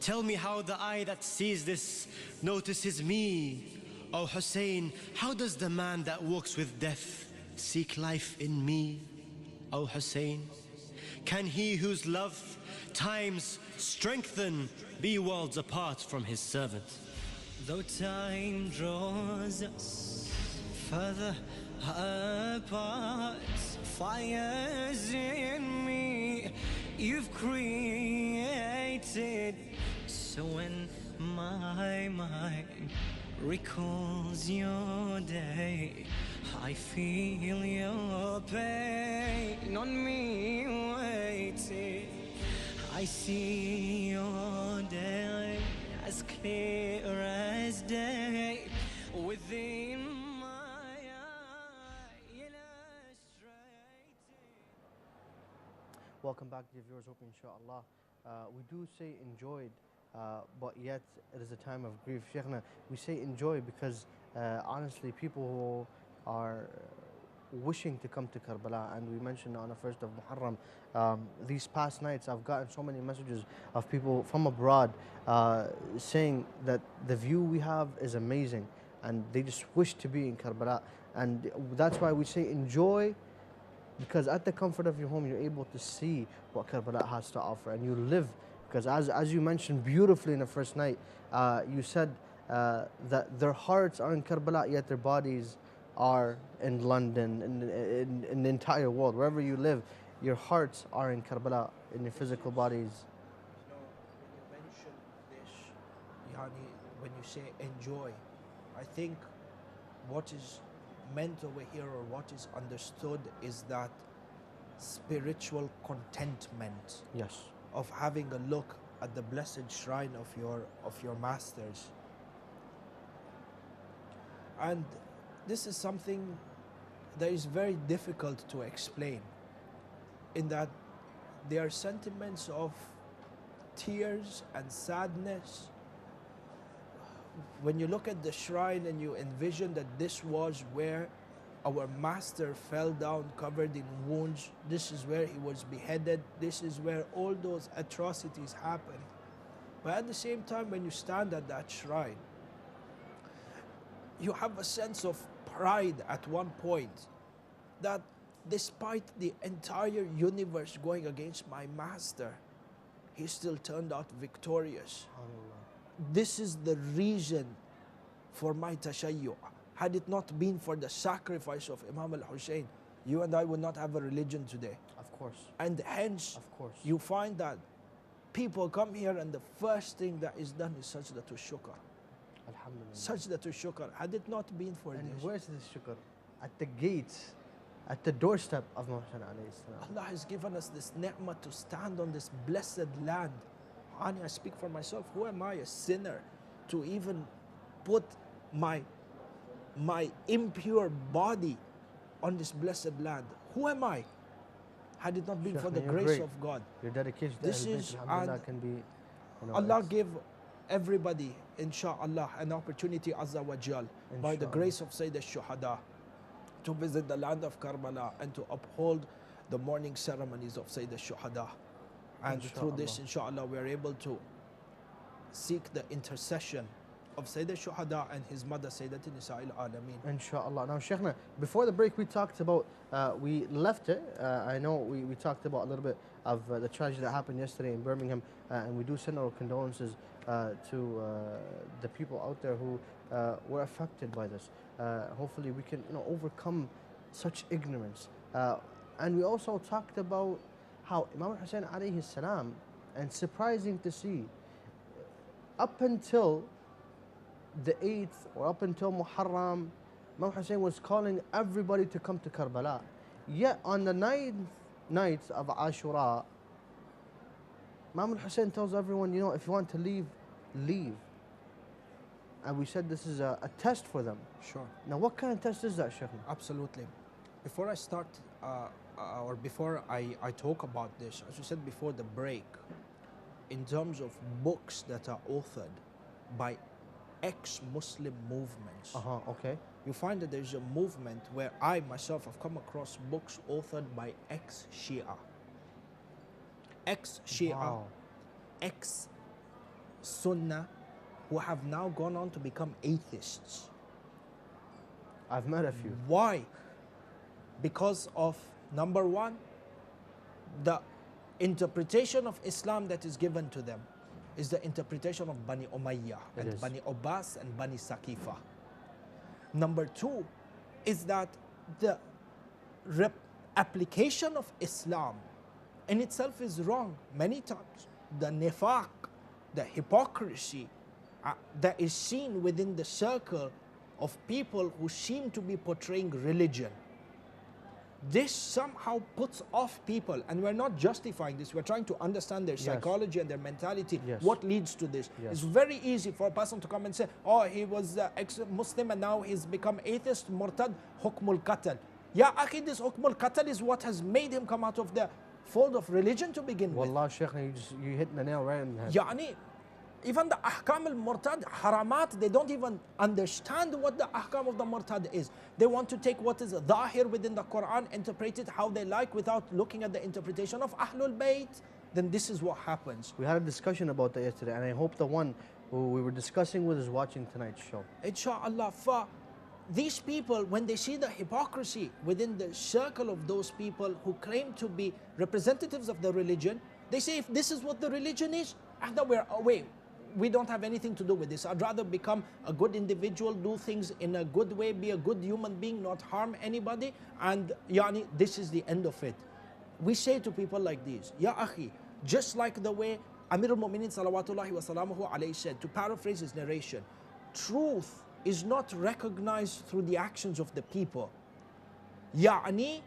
[SPEAKER 3] Tell me how the eye that sees this notices me, O Hussein. How does the man that walks with death seek life in me, O Hussein? Can he whose love times strengthen be worlds apart from his servant?
[SPEAKER 4] Though time draws us further apart, fires in me you've created. So when
[SPEAKER 3] My mind recalls your day. I feel your pain on me waiting. I see your day as clear as day within my eye, illustrating.
[SPEAKER 1] Welcome back, dear viewers. Hope inshallah. We do say enjoyed, but yet it is a time of grief. Sheikhna, we say enjoy because honestly, people who are wishing to come to Karbala, and we mentioned on the 1st of Muharram, these past nights I've gotten so many messages of people from abroad saying that the view we have is amazing and they just wish to be in Karbala, and that's why we say enjoy, because at the comfort of your home you're able to see what Karbala has to offer and you live, because as you mentioned beautifully in the first night, you said that their hearts are in Karbala yet their bodies are in London, in the entire world. Wherever you live, your hearts are in Karbala, in your physical bodies.
[SPEAKER 2] You know, when you mention this, Yani, when you say enjoy, I think what is meant over here or what is understood is that spiritual contentment
[SPEAKER 1] Yes.
[SPEAKER 2] of having a look at the blessed shrine of your masters. And this is something that is very difficult to explain, in that they are sentiments of tears and sadness. When you look at the shrine and you envision that this was where our master fell down covered in wounds, this is where he was beheaded, this is where all those atrocities happened. But at the same time, when you stand at that shrine, you have a sense of pride at one point that despite the entire universe going against my master, he still turned out victorious. This is the reason for my tashayyu. Had it not been for the sacrifice of Imam al-Hussein, you and I would not have a religion today.
[SPEAKER 1] Of course.
[SPEAKER 2] And hence,
[SPEAKER 1] Of course.
[SPEAKER 2] you find that people come here and the first thing that is done is sajdatul shukr.
[SPEAKER 1] Alhamdulillah.
[SPEAKER 2] Sajdatul shukr. Had it not been for
[SPEAKER 1] And
[SPEAKER 2] this,
[SPEAKER 1] where's this shukr? At the gates, at the doorstep of Imam Hussein alayhi salam.
[SPEAKER 2] Allah has given us this ni'mah to stand on this blessed land. Ani, I speak for myself. Who am I, a sinner, to even put my impure body on this blessed land? Who am I? Had it not been for the
[SPEAKER 1] Shaykhna, you're
[SPEAKER 2] grace
[SPEAKER 1] great.
[SPEAKER 2] of God.
[SPEAKER 1] Your dedication to
[SPEAKER 2] This
[SPEAKER 1] Ahlul Bayt,
[SPEAKER 2] is-
[SPEAKER 1] alhamdulillah,
[SPEAKER 2] and
[SPEAKER 1] can be, you know,
[SPEAKER 2] Allah
[SPEAKER 1] it's-
[SPEAKER 2] give everybody, inshallah, an opportunity, Azza wa Jal, by the
[SPEAKER 1] Inshallah.
[SPEAKER 2] grace of Sayyid al-Shuhada, to visit the land of Karbala and to uphold the morning ceremonies of Sayyid al-Shuhada. And through this, inshallah, we are able to seek the intercession of Sayyid al-Shuhada and his mother, Sayyidat Nisa al-Alameen.
[SPEAKER 1] Inshallah. Now, Sheikhna, before the break, we talked about, we left it. I know we talked about a little bit of the tragedy that happened yesterday in Birmingham, and we do send our condolences to the people out there who were affected by this. Hopefully, we can, overcome such ignorance. And we also talked about how Imam Hussein alayhi salam, and surprising to see, up until the 8th or up until Muharram, Imam Hussein was calling everybody to come to Karbala. Yet on the night of Ashura, Imam Hussein tells everyone, if you want to leave, leave. And we said this is a test for them.
[SPEAKER 2] Sure.
[SPEAKER 1] Now, what kind of test is that, Sheikh?
[SPEAKER 2] Absolutely. Before I start, or before I talk about this, as you said before the break, in terms of books that are authored by ex-Muslim movements,
[SPEAKER 1] Okay.
[SPEAKER 2] you find that there's a movement where I myself have come across books authored by ex-Shia. Ex-Shia,
[SPEAKER 1] Wow.
[SPEAKER 2] ex-Sunnah, who have now gone on to become atheists.
[SPEAKER 1] I've met a few.
[SPEAKER 2] Why? Because of, number one, the interpretation of Islam that is given to them is the interpretation of Bani Umayyah
[SPEAKER 1] It
[SPEAKER 2] and
[SPEAKER 1] is.
[SPEAKER 2] Bani Abbas and Bani Saqifa. Number two is that the application of Islam in itself is wrong. Many times the nifaq, the hypocrisy that is seen within the circle of people who seem to be portraying religion. This somehow puts off people, and we're not justifying this. We're trying to understand their psychology and their mentality. What leads to this? It's very easy for a person to come and say, oh, he was ex-Muslim and now he's become atheist, murtad, hukmul qatl. Ya akhi, this hukmul qatl is what has made him come out of the fold of religion to begin with.
[SPEAKER 1] Wallah, Sheikh, you hit the nail right in the head.
[SPEAKER 2] Yani, even the ahkam al-murtad, haramat, they don't even understand what the ahkam of the murtad is. They want to take what is dhahir within the Quran, interpret it how they like without looking at the interpretation of Ahlul Bayt. Then this is what happens.
[SPEAKER 1] We had a discussion about that yesterday, and I hope the one who we were discussing with is watching tonight's show.
[SPEAKER 2] Insha'Allah, for these people, when they see the hypocrisy within the circle of those people who claim to be representatives of the religion, they say, if this is what the religion is, then we're away. We don't have anything to do with this. I'd rather become a good individual, do things in a good way, be a good human being, not harm anybody, and yani, this is the end of it. We say to people like these, Ya akhi, just like the way Amir al-Mu'mineen salawatullahi wa salamuhu alayhi said, to paraphrase his narration, truth is not recognized through the actions of the people. Yani,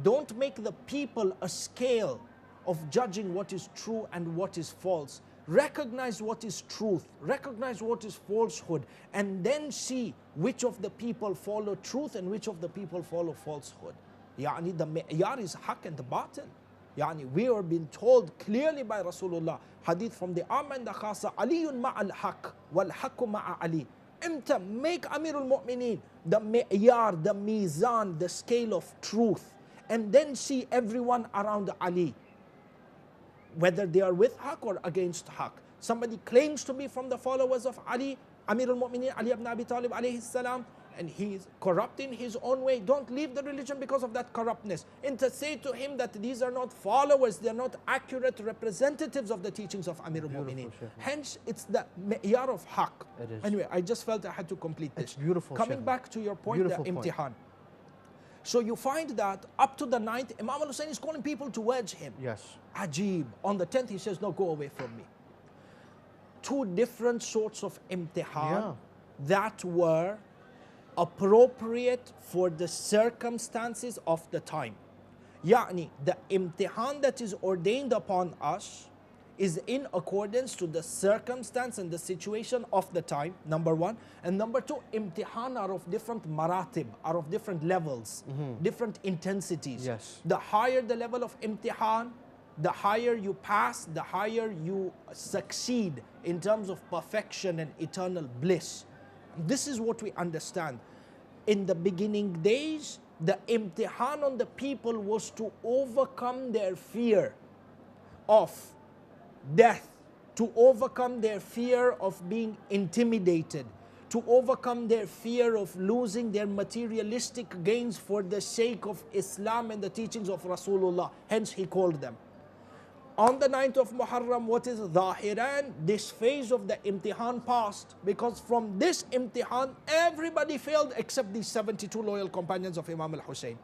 [SPEAKER 2] don't make the people a scale of judging what is true and what is false. Recognize what is truth, recognize what is falsehood, and then see which of the people follow truth and which of the people follow falsehood. Yani the mi'yar is haq and the batil. Yani we are being told clearly by Rasulullah, hadith from the Amma and the Khasa, Aliyun ma'al haq, wal haqqu ma'a Ali. Imta, make Amirul Mu'mineen the mi'yar, the mizan, the scale of truth, and then see everyone around Ali, whether they are with haq or against haq. Somebody claims to be from the followers of Ali, Amir al-Mu'mineen, Ali ibn Abi Talib alayhi salam, and he's corrupt in his own way. Don't leave the religion because of that corruptness. And to say to him that these are not followers, they are not accurate representatives of the teachings of Amir al-Mu'mineen. Hence, it's the mi'yar of haq. Anyway, I just felt I had to complete this.
[SPEAKER 1] It's beautiful.
[SPEAKER 2] Coming back to your point, the imtihan. So you find that up to the 9th, Imam al-Hussein is calling people towards him.
[SPEAKER 1] Yes.
[SPEAKER 2] Ajib. On the 10th, he says, no, go away from me. Two different sorts of imtihan that were appropriate for the circumstances of the time. Yani, the imtihan that is ordained upon us is in accordance to the circumstance and the situation of the time, number one. And number two, imtihan are of different maratib, are of different levels, different intensities.
[SPEAKER 1] Yes.
[SPEAKER 2] The higher the level of imtihan, the higher you pass, the higher you succeed in terms of perfection and eternal bliss. This is what we understand. In the beginning days, the imtihan on the people was to overcome their fear of death, to overcome their fear of being intimidated, to overcome their fear of losing their materialistic gains for the sake of Islam and the teachings of Rasulullah. Hence he called them. On the 9th of Muharram, what is Zahiran? This phase of the imtihan passed, because from this imtihan, everybody failed except these 72 loyal companions of Imam al-Hussein.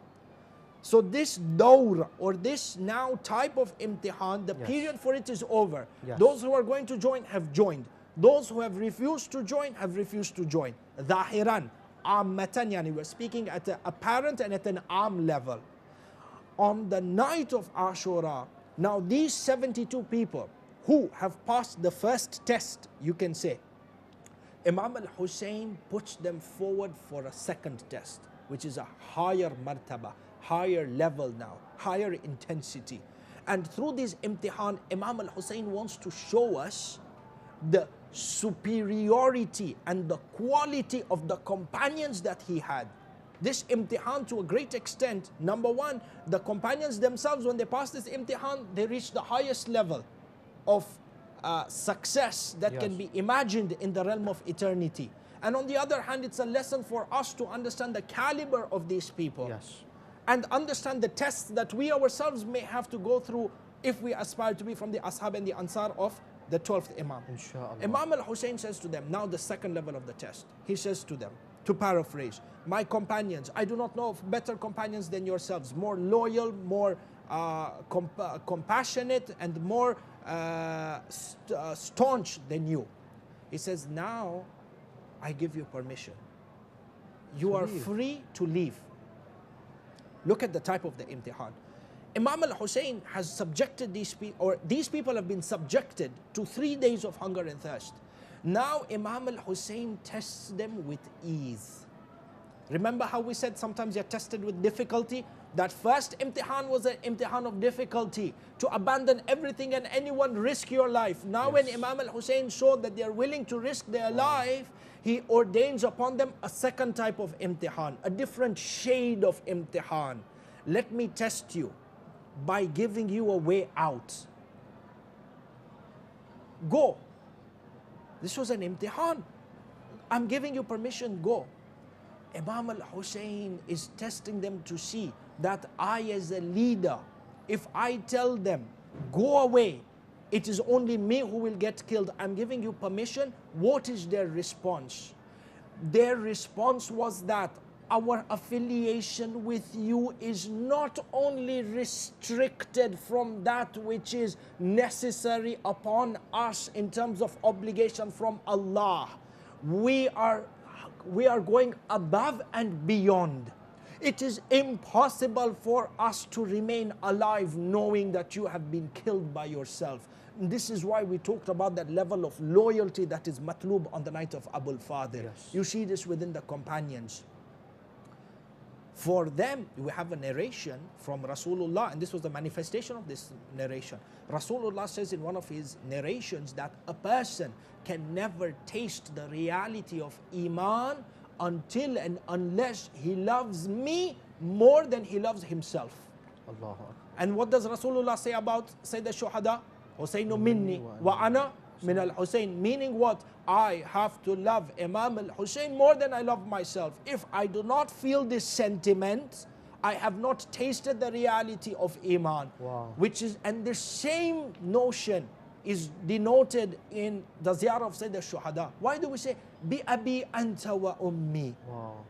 [SPEAKER 2] So this dawr, or this now type of imtihan, the period for it is over. Those who are going to join have joined. Those who have refused to join have refused to join. Zahiran, ammatan, yani we're speaking at an apparent and at an am level. On the night of Ashura, now these 72 people who have passed the first test, you can say, Imam al-Hussein puts them forward for a second test, which is a higher martaba, higher level now, higher intensity. And through this imtihan, Imam al-Hussein wants to show us the superiority and the quality of the companions that he had. This imtihan, to a great extent, number one, the companions themselves, when they passed this imtihan, they reached the highest level of success that can be imagined in the realm of eternity. And on the other hand, it's a lesson for us to understand the caliber of these people. And understand the tests that we ourselves may have to go through if we aspire to be from the Ashab and the Ansar of the 12th Imam.
[SPEAKER 1] Inshallah.
[SPEAKER 2] Imam al-Hussein says to them, now the second level of the test, he says to them, to paraphrase, my companions, I do not know of better companions than yourselves, more loyal, more compassionate, and more staunch than you. He says, now I give you permission. You
[SPEAKER 1] To
[SPEAKER 2] are
[SPEAKER 1] leave.
[SPEAKER 2] free to leave. Look at the type of the imtihan. Imam al-Hussein has subjected these people, or these people have been subjected to 3 days of hunger and thirst. Now Imam al-Hussein tests them with ease. Remember how we said sometimes you're tested with difficulty? That first imtihan was an imtihan of difficulty, to abandon everything and anyone, risk your life. Now when Imam al-Hussein showed that they are willing to risk their life, he ordains upon them a second type of imtihan, a different shade of imtihan. Let me test you by giving you a way out. Go. This was an imtihan. I'm giving you permission, go. Imam al-Hussein is testing them to see that I, as a leader, if I tell them, go away, it is only me who will get killed. I'm giving you permission. What is their response? Their response was that our affiliation with you is not only restricted from that which is necessary upon us in terms of obligation from Allah. We are going above and beyond. It is impossible for us to remain alive knowing that you have been killed by yourself. And this is why we talked about that level of loyalty that is matlub on the night of Abul Fadil.
[SPEAKER 1] Yes.
[SPEAKER 2] You see this within the companions. For them, we have a narration from Rasulullah, and this was the manifestation of this narration. Rasulullah says in one of his narrations that a person can never taste the reality of Iman until and unless he loves me more than he loves himself.
[SPEAKER 1] Allahu Akbar.
[SPEAKER 2] And what does Rasulullah say about Sayyid al-Shuhada? Husaynu minni wa ana min al-Husayn. Meaning what? I have to love Imam al-Hussein more than I love myself. If I do not feel this sentiment, I have not tasted the reality of Iman.
[SPEAKER 1] Wow.
[SPEAKER 2] Which is, and the same notion is denoted in the ziyarah of Sayyid al-Shuhada. Why do we say, Bi abi anta wa ummi?
[SPEAKER 1] Wow.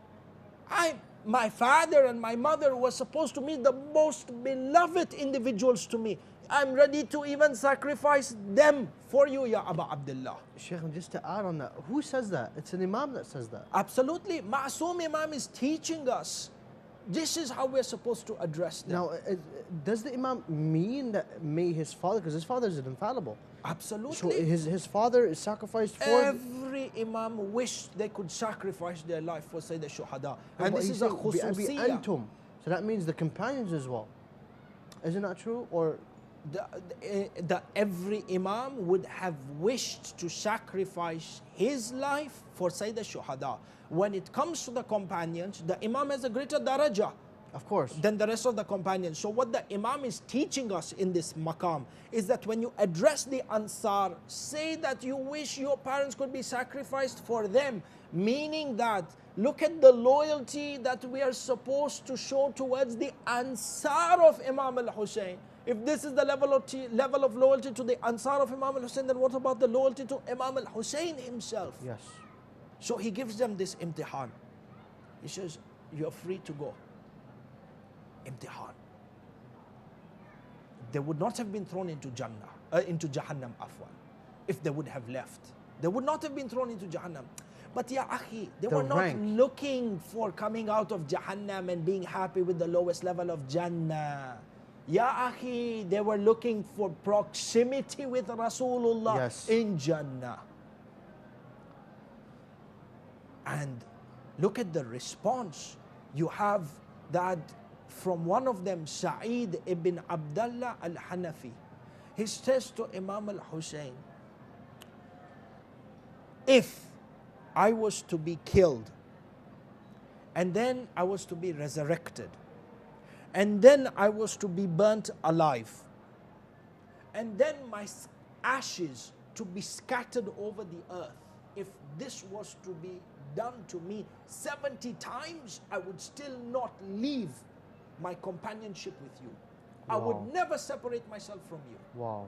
[SPEAKER 2] My father and my mother were supposed to be the most beloved individuals to me. I'm ready to even sacrifice them for you, Ya Aba Abdullah.
[SPEAKER 1] Sheikh, just to add on that, who says that? It's an Imam that says that.
[SPEAKER 2] Absolutely. Ma'soom Imam is teaching us. This is how we're supposed to address them.
[SPEAKER 1] Now, does the Imam mean that may his father, because his father is infallible. So
[SPEAKER 2] Absolutely.
[SPEAKER 1] his father is sacrificed for...
[SPEAKER 2] Every Imam wished they could sacrifice their life for Sayyid al-Shuhada. And this is a khususiyah.
[SPEAKER 1] antum. So that means the companions as well. Isn't that true? Or...
[SPEAKER 2] Every Imam would have wished to sacrifice his life for Sayyid al-Shuhada. When it comes to the companions, the Imam has a greater daraja
[SPEAKER 1] Of course.
[SPEAKER 2] than the rest of the companions. So what the Imam is teaching us in this maqam is that when you address the Ansar, say that you wish your parents could be sacrificed for them, meaning that look at the loyalty that we are supposed to show towards the Ansar of Imam al-Hussein. If this is the level of loyalty to the Ansar of Imam al-Hussein, then what about the loyalty to Imam al-Hussein himself?
[SPEAKER 1] Yes.
[SPEAKER 2] So he gives them this imtihan. He says, you're free to go. Imtihan. They would not have been thrown into into Jahannam, afwan, if they would have left. They would not have been thrown into Jahannam. But ya akhi, they
[SPEAKER 1] The
[SPEAKER 2] were not
[SPEAKER 1] rank.
[SPEAKER 2] looking for coming out of Jahannam and being happy with the lowest level of Jannah. Ya akhi, they were looking for proximity with Rasulullah
[SPEAKER 1] Yes.
[SPEAKER 2] in Jannah. And look at the response. You have that from one of them, Sa'id ibn Abdullah al-Hanafi. He says to Imam al-Hussein, if I was to be killed, and then I was to be resurrected, and then I was to be burnt alive, and then my ashes to be scattered over the earth, if this was to be done to me 70 times, I would still not leave my companionship with you. I
[SPEAKER 1] Wow.
[SPEAKER 2] would never separate myself from you.
[SPEAKER 1] Wow.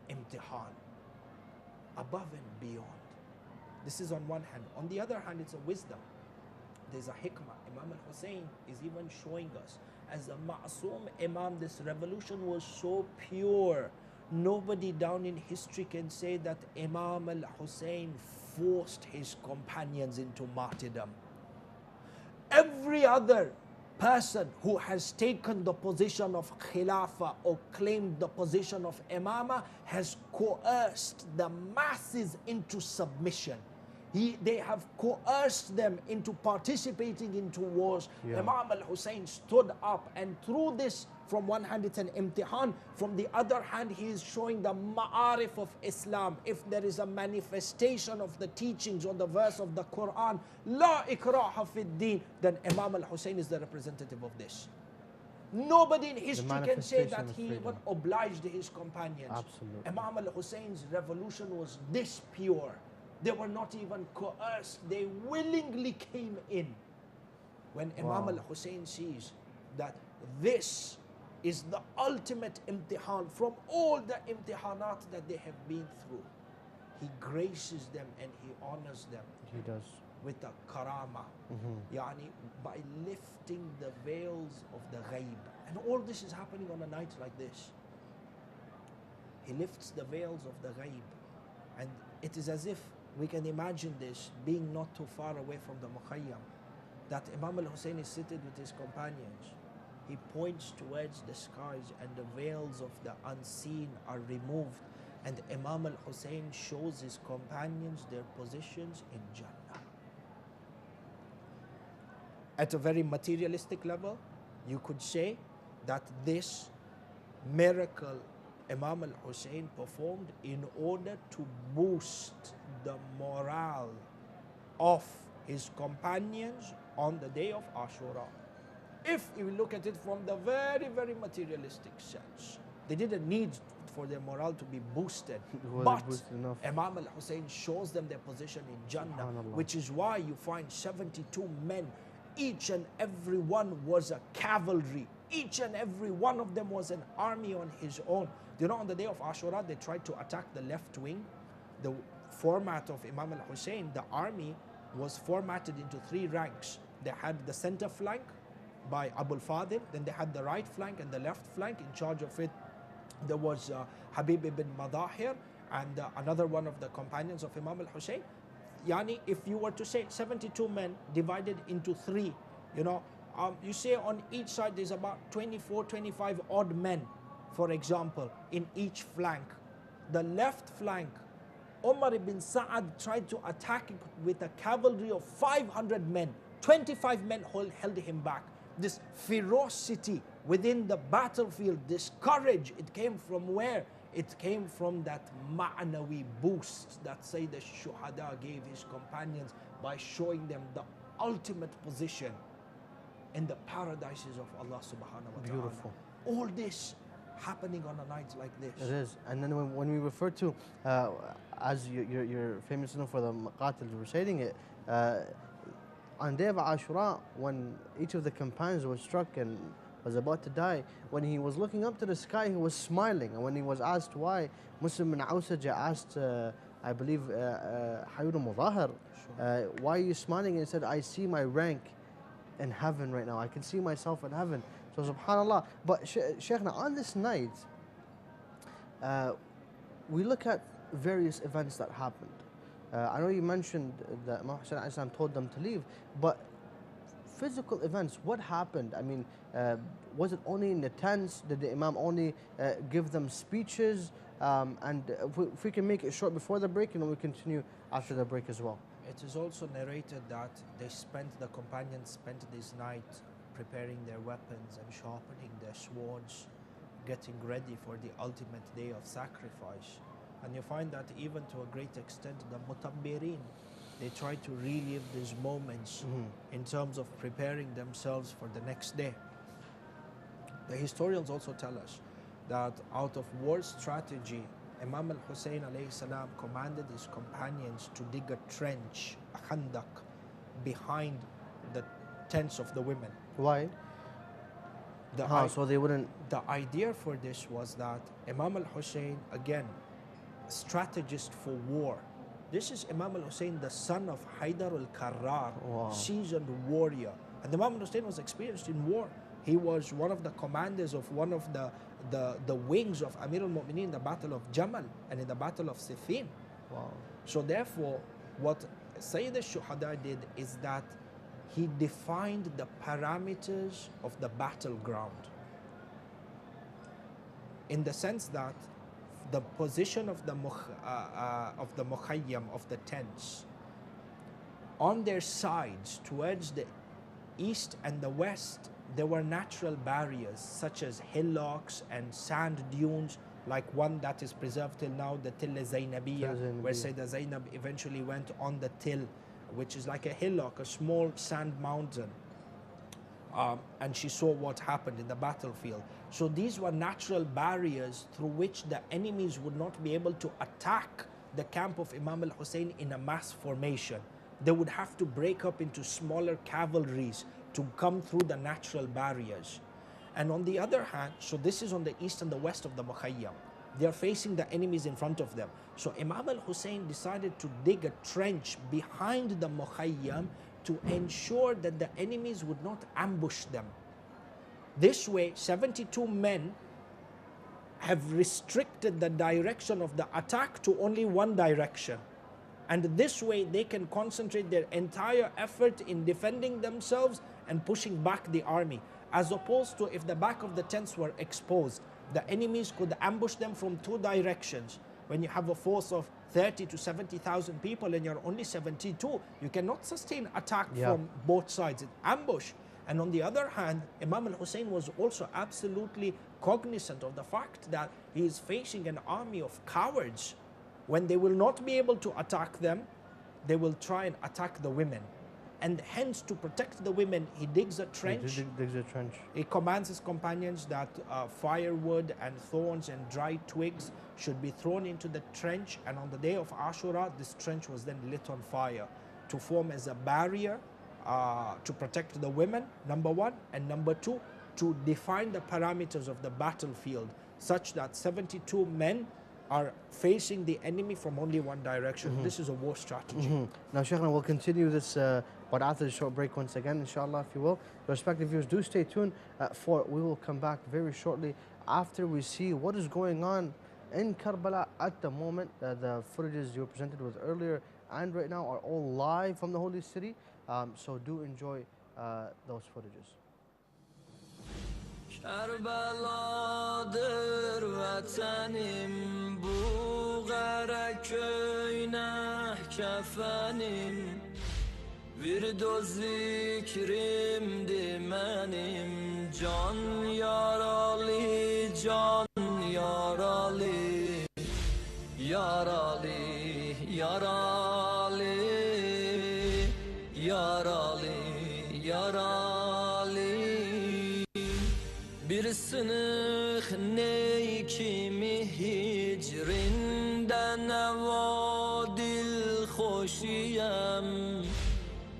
[SPEAKER 2] Imtihan. Above and beyond. This is on one hand. On the other hand, it's a wisdom. There's a hikmah. Imam al-Hussein is even showing us, as a ma'soom Imam, this revolution was so pure. Nobody down in history can say that Imam al-Hussein forced his companions into martyrdom. Every other person who has taken the position of Khilafah or claimed the position of Imamah has coerced the masses into submission. They have coerced them into participating into wars.
[SPEAKER 1] Yeah.
[SPEAKER 2] Imam al-Hussein stood up, and through this, from one hand it's an imtihan, from the other hand he is showing the ma'arif of Islam. If there is a manifestation of the teachings or the verse of the Quran, la ikraha fid deen, then Imam al-Hussein is the representative of this. Nobody in history can say that he even obliged his companions.
[SPEAKER 1] Absolutely.
[SPEAKER 2] Imam al-Hussein's revolution was this pure. They were not even coerced. They willingly came in. When Imam al-Hussein sees that this is the ultimate imtihan from all the imtihanat that they have been through, he graces them and he honors them.
[SPEAKER 1] He does.
[SPEAKER 2] With the karama, yani by lifting the veils of the ghaib. And all this is happening on a night like this. He lifts the veils of the ghaib. And it is as if we can imagine this being not too far away from the Mukhayyam, that Imam al-Hussein is seated with his companions. He points towards the skies and the veils of the unseen are removed, and Imam al-Hussein shows his companions their positions in Jannah. At a very materialistic level, you could say that this miracle Imam al-Hussein performed in order to boost the morale of his companions on the day of Ashura. If you look at it from the very, very materialistic sense, they didn't need for their morale to be boosted. But Imam al-Hussein shows them their position in Jannah, which is why you find 72 men. Each and every one was a cavalry. Each and every one of them was an army on his own. You know, on the day of Ashura, they tried to attack the left wing. The format of Imam al-Hussein, the army was formatted into 3 ranks. They had the center flank by Abu al-Fadil, then they had the right flank and the left flank. In charge of it, there was Habib ibn Madahir and another one of the companions of Imam al-Hussein. Yani, if you were to say 72 men divided into 3, you know, you say on each side there's about 24, 25 odd men, for example, in each flank. The left flank, Umar ibn Sa'ad tried to attack it with a cavalry of 500 men. 25 men held him back. This ferocity within the battlefield, this courage, it came from where? It came from that ma'nawi boost that Sayyid al-Shuhada gave his companions by showing them the ultimate position in the paradises of Allah subhanahu wa ta'ala.
[SPEAKER 1] Beautiful.
[SPEAKER 2] All this happening on a night like this.
[SPEAKER 1] It is. And then when we refer to, as you're famous enough for the maqatil reciting it, on day of Ashura, when each of the companions was struck and was about to die, when he was looking up to the sky, he was smiling. And when he was asked why, Muslim bin Awsaja asked, I believe, Hayur Mudahir, why are you smiling? And he said, I see my rank in heaven right now. I can see myself in heaven. So subhanAllah. But Shaykhna, on this night, we look at various events that happened. I know you mentioned that Imam Hussein told them to leave, but physical events, what happened? I mean, was it only in the tents? Did the Imam only give them speeches? And if we can make it short before the break, and then we continue after the break as well.
[SPEAKER 2] It is also narrated that the companions spent this night preparing their weapons and sharpening their swords, getting ready for the ultimate day of sacrifice. And you find that even to a great extent, the mutabbirin, they try to relive these moments in terms of preparing themselves for the next day. The historians also tell us that out of war strategy, Imam al-Hussein alayhi salam commanded his companions to dig a trench, a khandak, behind the tents of the women.
[SPEAKER 1] Why? So they wouldn't...
[SPEAKER 2] The idea for this was that Imam al-Hussein, again, strategist for war. This is Imam al-Hussein, the son of Haydar al-Karrar, seasoned warrior. And Imam al-Hussein was experienced in war. He was one of the commanders of one of the the wings of Amir al-Mu'mineen in the battle of Jamal and in the battle of Siffin.
[SPEAKER 1] Wow.
[SPEAKER 2] So therefore, what Sayyid al-Shuhada did is that he defined the parameters of the battleground, in the sense that the position of the mukhayyam, of the tents, on their sides towards the east and the west, there were natural barriers such as hillocks and sand dunes, like one that is preserved till now, the Till Zainabiyya, where Sayyidah Zainab eventually went on the Till, which is like a hillock, a small sand mountain. And she saw what happened in the battlefield. So these were natural barriers through which the enemies would not be able to attack the camp of Imam al-Hussein in a mass formation. They would have to break up into smaller cavalries to come through the natural barriers. And on the other hand, so this is on the east and the west of the Mukhayyam. They are facing the enemies in front of them. So Imam al-Hussein decided to dig a trench behind the Mukhayyam to ensure that the enemies would not ambush them. This way, 72 men have restricted the direction of the attack to only one direction. And this way, they can concentrate their entire effort in defending themselves and pushing back the army. As opposed to if the back of the tents were exposed, the enemies could ambush them from two directions. When you have a force of 30 to 70,000 people and you're only 72, you cannot sustain attack from both sides. It's ambush. And on the other hand, Imam al-Hussein was also absolutely cognizant of the fact that he is facing an army of cowards. When they will not be able to attack them, they will try and attack the women. And hence, to protect the women, he digs a trench.
[SPEAKER 1] He digs a trench.
[SPEAKER 2] He commands his companions that firewood and thorns and dry twigs should be thrown into the trench. And on the day of Ashura, this trench was then lit on fire to form as a barrier to protect the women, number one. And number two, to define the parameters of the battlefield such that 72 men are facing the enemy from only one direction. This is a war strategy.
[SPEAKER 1] Now, Shaykhna, we'll continue this but after the short break once again, inshallah, if you will. Respective viewers, do stay tuned we will come back very shortly after we see what is going on in Karbala at the moment. The footages you were presented with earlier and right now are all live from the holy city. So do enjoy those footages.
[SPEAKER 4] Kerbeladır vatanım, bu qara köynək kəfənim, virdo zikrimdir mənim, can yaralı, can yaralı, yaralı, yaralı, yaralı, yaralı. Bir sınık ney kimi hicrinden evadil hoşiyem,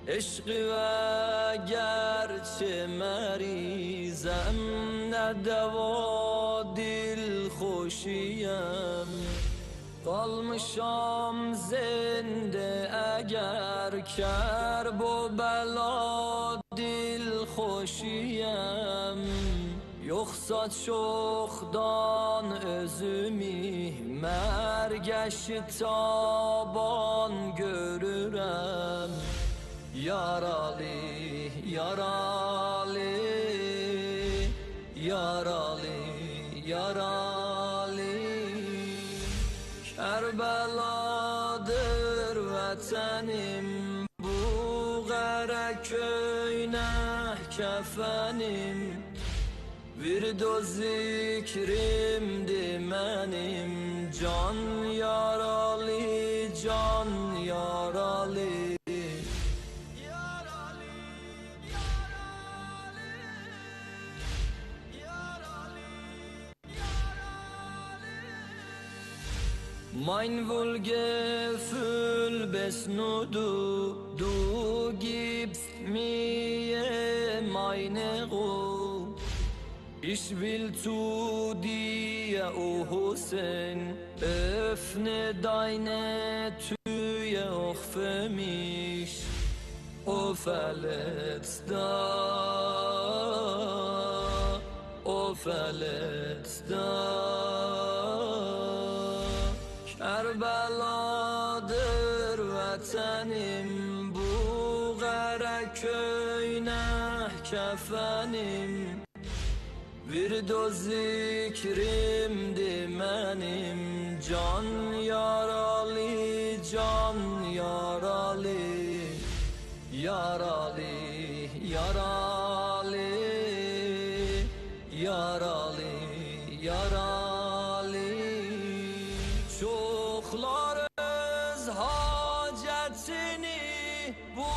[SPEAKER 4] eşqi ve gerçi merizem, ne devadil hoşiyem. Kalmışam zinde eğer kerb o bela dil hoşiyem. Yoxsa çoxdan özümü mərgəşi taban görürəm. Yaralı, yaralı, yaralı, yaralı. Kerbeladır vətənim, bu qara köynək kəfənim, virdo zikrimdir mənim, can yaralı, can yaralı. Yaralı, yaralı, yaralı, yaralı. Mein Wohlgefühl besnudu, du gibst mir meine Ruhe. Ich will zu dir, o Hussein, öffne deine Tür auch für mich, o Verletzter, o فرستاد Kerbeladır vatanım bu kara köyne kefenim Bir doz zikrimdi benim can yaralı can yaralı Yaralı yaralı yaralı yaralı Çoklarız hacetini bu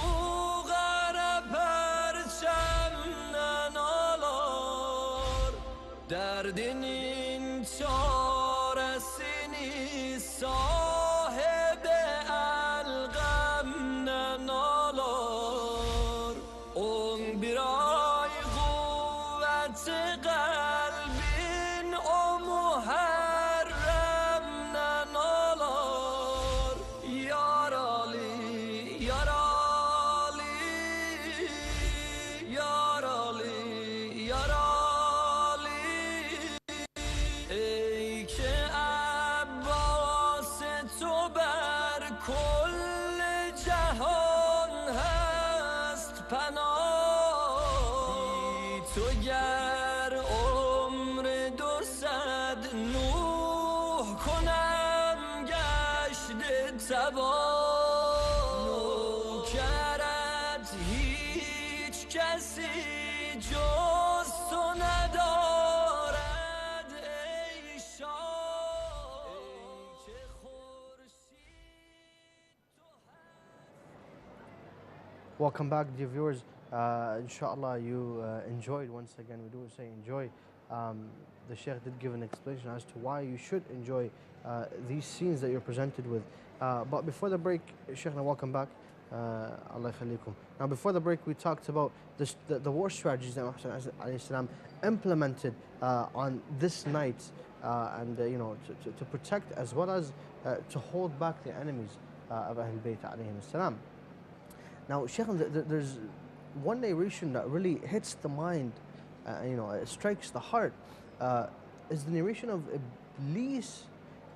[SPEAKER 4] kara perçemden alar Derdinin çaresini sahibi el gamden alar 11 ay kuvveti kalbin o muharremden alar Yaralı yaralı yaralı yaralı Ey ki Abbas تو بر کل جهان هست پناه تو گر عمر 200 نوح کنم گشته تباه نوکرت هیچ کسی جز تو ندارد ای شاه ای که
[SPEAKER 1] Welcome back, dear viewers. Inshallah, you enjoyed once again. We do say enjoy. The Sheikh did give an explanation as to why you should enjoy these scenes that you're presented with. But before the break, Sheikh, welcome back. Allah khalikum. Now, before the break, we talked about the war strategies that Muhammad alayhi salam implemented on this night, and you know, to protect as well as to hold back the enemies of Ahlul Bayt alayhim salam. Now, Sheikh, there's one narration that really hits the mind, you know, it strikes the heart, is the narration of Iblis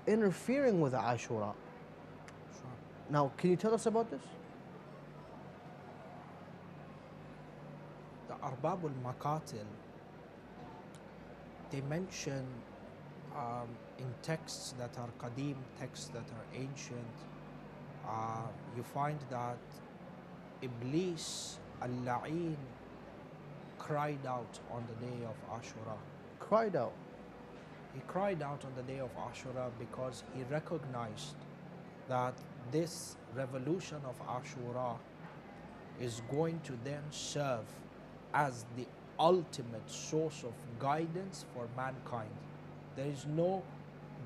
[SPEAKER 1] interfering with Ashura. Now, can you tell us about this?
[SPEAKER 2] The Arbab al-Maqatil, they mention in texts that are qadim, texts that are ancient, you find that Iblis al-La'in cried out on the day of Ashura.
[SPEAKER 1] Cried out.
[SPEAKER 2] He cried out on the day of Ashura because he recognized that this revolution of Ashura is going to then serve as the ultimate source of guidance for mankind. There is no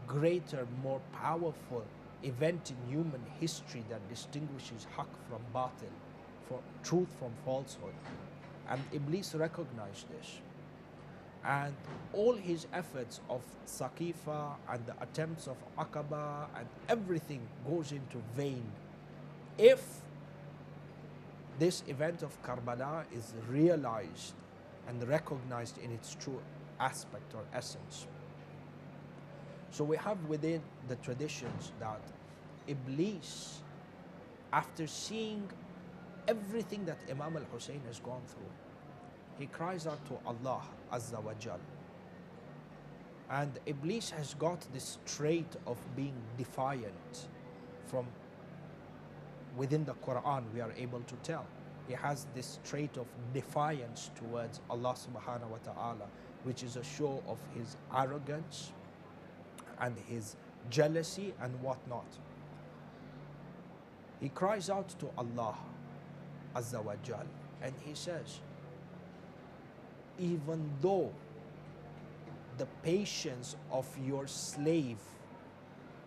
[SPEAKER 2] greater, more powerful event in human history that distinguishes haqq from batil, for truth from falsehood. And Iblis recognized this. And all his efforts of Saqifa and the attempts of Aqaba and everything goes into vain if this event of Karbala is realized and recognized in its true aspect or essence. So we have within the traditions that Iblis, after seeing everything that Imam al-Hussein has gone through, he cries out to Allah Azza wa Jal. And Iblis has got this trait of being defiant. From within the Quran we are able to tell. He has this trait of defiance towards Allah subhanahu wa ta'ala, which is a show of his arrogance and his jealousy and whatnot. He cries out to Allah Azza wa Jal, and he says, even though the patience of your slave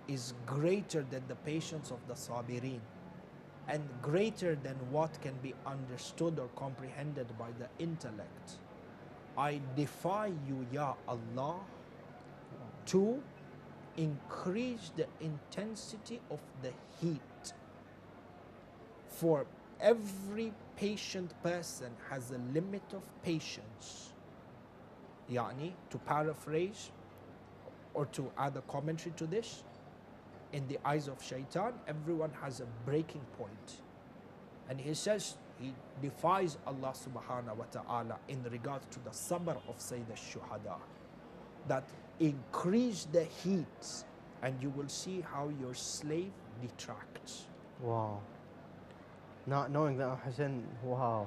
[SPEAKER 2] is greater than the patience of the Sabirin, and greater than what can be understood or comprehended by the intellect, I defy you, Ya Allah, to increase the intensity of the heat. For every patient person has a limit of patience. to paraphrase or to add a commentary to this, in the eyes of shaitan, everyone has a breaking point. And he says, he defies Allah subhanahu wa ta'ala in regard to the sabr of Sayyid al-Shuhada, that increase the heat and you will see how your slave detracts.
[SPEAKER 1] Wow. Not knowing that Hussein, wow.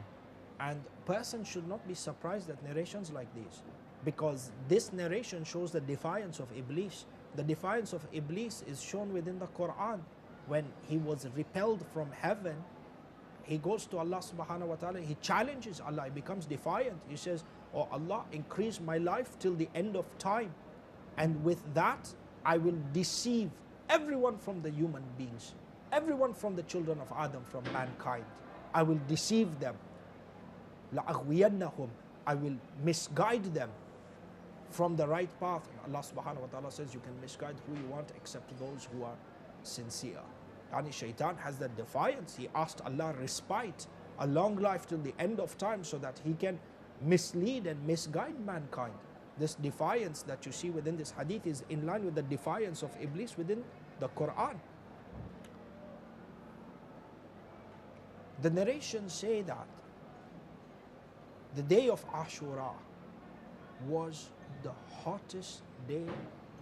[SPEAKER 2] And person should not be surprised at narrations like these, because this narration shows the defiance of Iblis. The defiance of Iblis is shown within the Quran. When he was repelled from heaven, he goes to Allah subhanahu wa ta'ala, he challenges Allah, he becomes defiant. He says, "Oh Allah, increase my life till the end of time. And with that, I will deceive everyone from the human beings, everyone from the children of Adam, from mankind. I will deceive them. لَأَغْوِيَنَّهُمْ, I will misguide them from the right path." Allah subhanahu wa ta'ala says, you can misguide who you want except those who are sincere. And shaitan has that defiance. He asked Allah respite, a long life till the end of time, so that he can mislead and misguide mankind. This defiance that you see within this hadith is in line with the defiance of Iblis within the Quran. The narrations say that the day of Ashura was the hottest day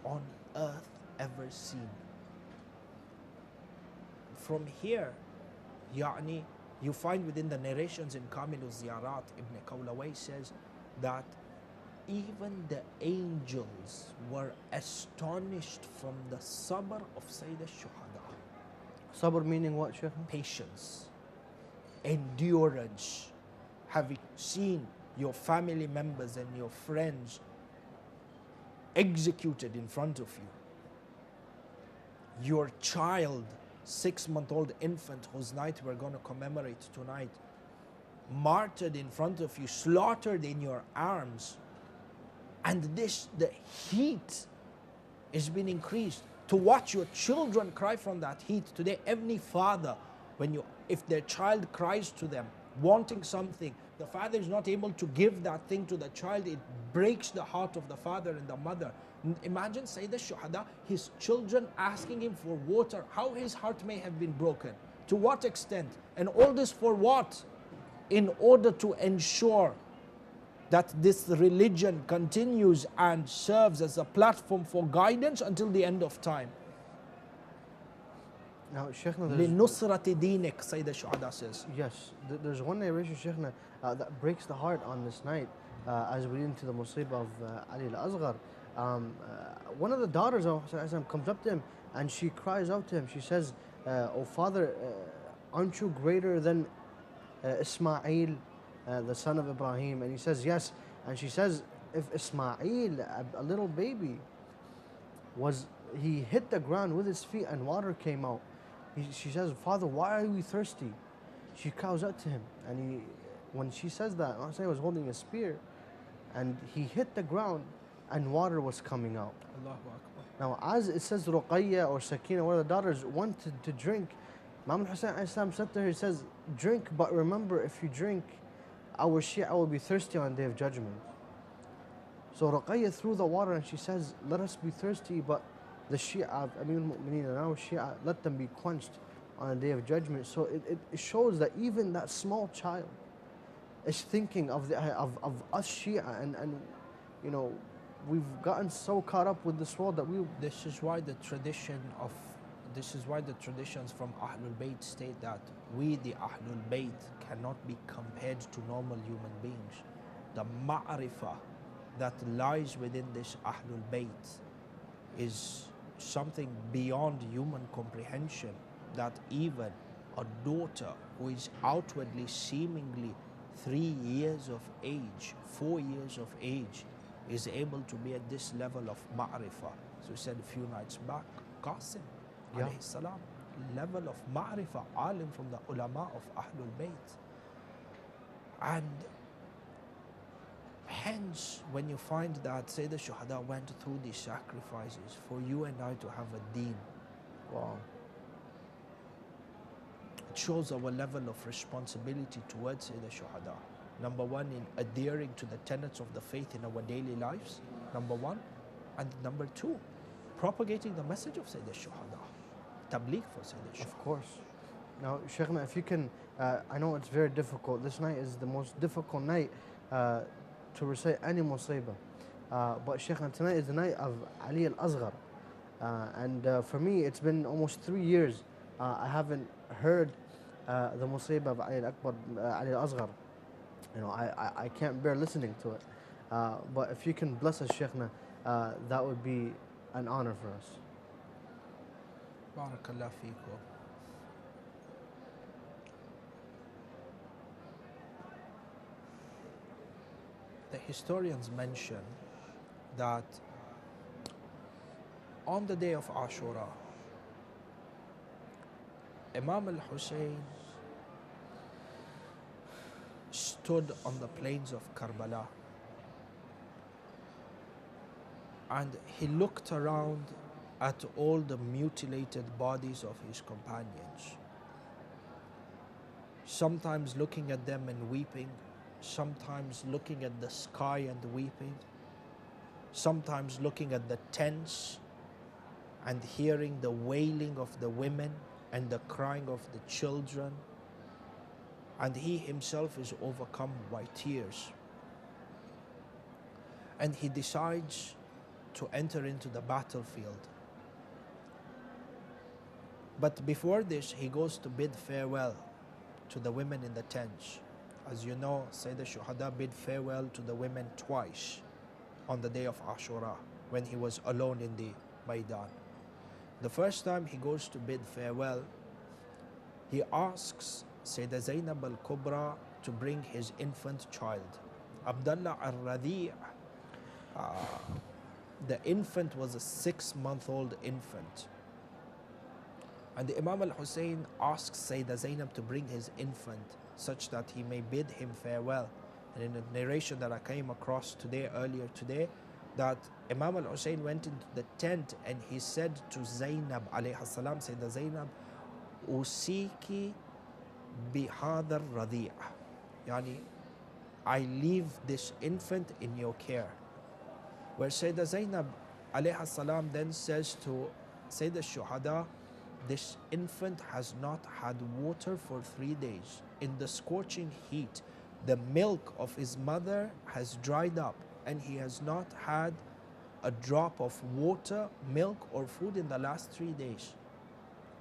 [SPEAKER 2] on earth ever seen. From here, you find within the narrations in Kamil Ziyarat, Ibn Qawlaway says that even the angels were astonished from the sabr of Sayyid al-Shuhada.
[SPEAKER 1] Sabr meaning what, Sheikh?
[SPEAKER 2] Patience, endurance. Having seen your family members and your friends executed in front of you, your child, 6-month-old infant whose night we're going to commemorate tonight, martyred in front of you, slaughtered in your arms, and the heat is being increased. To watch your children cry from that heat. Today, every father, if their child cries to them, wanting something, the father is not able to give that thing to the child, it breaks the heart of the father and the mother. Imagine Sayyid al-Shuhada, his children asking him for water, how his heart may have been broken, to what extent, and all this for what? In order to ensure that this religion continues and serves as a platform for guidance until the end of time.
[SPEAKER 1] Now, Sheikhna,
[SPEAKER 2] لِنُصْرَةِ دِينِكَ, Sayyid al-Shuhada says.
[SPEAKER 1] yes, there's one narration, Sheikhna, that breaks the heart on this night, as we into the musibah of Ali al-Asghar. One of the daughters of Hussein comes up to him and she cries out to him. She says, "Oh father, aren't you greater than Ismail, the son of Ibrahim?" And he says, "Yes." And she says, if Ismail, a little baby, he hit the ground with his feet and water came out. She says, "Father, why are we thirsty?" She cries out to him, and when she says that, Hussein was holding a spear, and he hit the ground, and water was coming out.
[SPEAKER 2] Allahu Akbar.
[SPEAKER 1] Now, as it says, Ruqayya or Sakina, one of the daughters, wanted to drink. Imam Hussein said to her, he says, "Drink, but remember, if you drink, our Shia will be thirsty on the Day of Judgment." So Ruqayya threw the water and she says, "Let us be thirsty, but the Shia, Amir al-Mu'mineen and our Shia, let them be quenched on the Day of Judgment." So it shows that even that small child is thinking of us Shia, and we've gotten so caught up with this world that
[SPEAKER 2] This is why the traditions from Ahlul Bayt state that we, the Ahlul Bayt, cannot be compared to normal human beings. The ma'rifah that lies within this Ahlul Bayt is something beyond human comprehension, that even a daughter who is outwardly seemingly 3 years of age, 4 years of age, is able to be at this level of ma'rifah. So we said a few nights back, Qasim alayhi salam, level of ma'rifah, alim from the ulama of Ahlul Bayt. And hence, when you find that Sayyid al-Shuhada went through these sacrifices for you and I to have a deen,
[SPEAKER 1] wow,
[SPEAKER 2] it shows our level of responsibility towards Sayyid al-Shuhada. Number one, in adhering to the tenets of the faith in our daily lives, number one. And number two, propagating the message of Sayyid al-Shuhada, tabligh for Sayyid al-Shuhada.
[SPEAKER 1] Of course. Now, Shaykhna, if you can, I know it's very difficult. This night is the most difficult night to recite any musibah. But Shaykhna, tonight is the night of Ali al-Asghar. And for me, it's been almost 3 years. I haven't heard the musibah of Ali al-Akbar, Ali al-Asghar. You know, I can't bear listening to it. But if you can bless us, Shaykhna, that would be an honor for us.
[SPEAKER 2] Barakallah feekum. The historians mention that on the day of Ashura, Imam al-Hussein stood on the plains of Karbala and he looked around at all the mutilated bodies of his companions, sometimes looking at them and weeping, sometimes looking at the sky and weeping, sometimes looking at the tents and hearing the wailing of the women and the crying of the children, and he himself is overcome by tears. And he decides to enter into the battlefield. But before this, he goes to bid farewell to the women in the tents. As you know, Sayyid al-Shuhada bid farewell to the women twice on the day of Ashura when he was alone in the Maidan. The first time he goes to bid farewell, he asks Sayyidah Zainab al-Kubra to bring his infant child. Abdullah al-Radi', the infant was a 6-month-old infant. And the Imam al-Hussein asks Sayyidah Zainab to bring his infant such that he may bid him farewell. And in a narration that I came across earlier today, that Imam al-Hussein went into the tent and he said to Zainab alayha salam, Sayyidah Zainab, Usiki bihadar radi'a. Yani, I leave this infant in your care. Where Sayyidah Zainab alayha salam then says to Sayyid al-Shuhada, this infant has not had water for 3 days. In the scorching heat, the milk of his mother has dried up and he has not had a drop of water, milk or food in the last 3 days.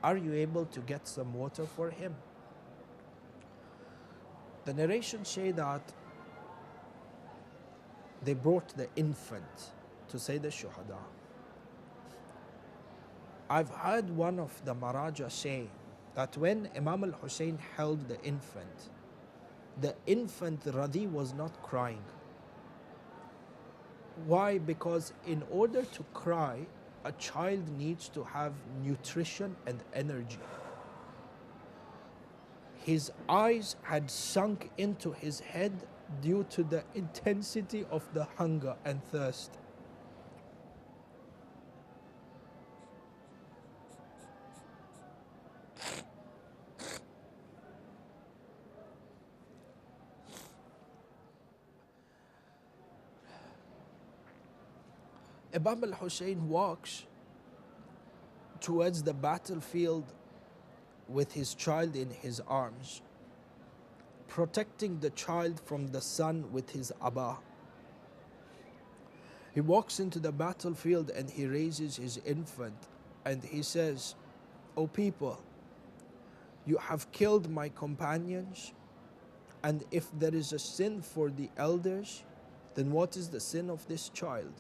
[SPEAKER 2] Are you able to get some water for him? The narrations say that they brought the infant to Sayyid al-Shuhada. I've heard one of the Maraja say that when Imam al-Hussein held the infant Radi was not crying. Why? Because in order to cry, a child needs to have nutrition and energy. His eyes had sunk into his head due to the intensity of the hunger and thirst. Imam al-Hussein walks towards the battlefield with his child in his arms, protecting the child from the sun with his abba. He walks into the battlefield and he raises his infant and he says, O people, you have killed my companions, and if there is a sin for the elders, then what is the sin of this child?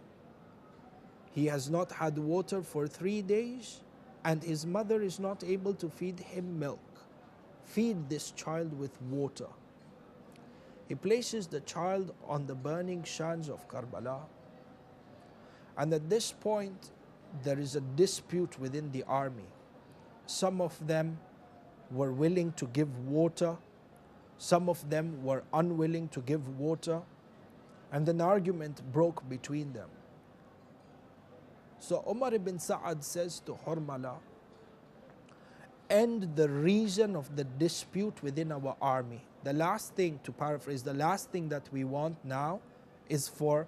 [SPEAKER 2] He has not had water for 3 days, and his mother is not able to feed him milk. Feed this child with water. He places the child on the burning sands of Karbala, and at this point there is a dispute within the army. Some of them were willing to give water, some of them were unwilling to give water, and an argument broke between them. So Umar ibn Sa'ad says to Harmala, end the reason of the dispute within our army. The last thing, to paraphrase, the last thing that we want now is for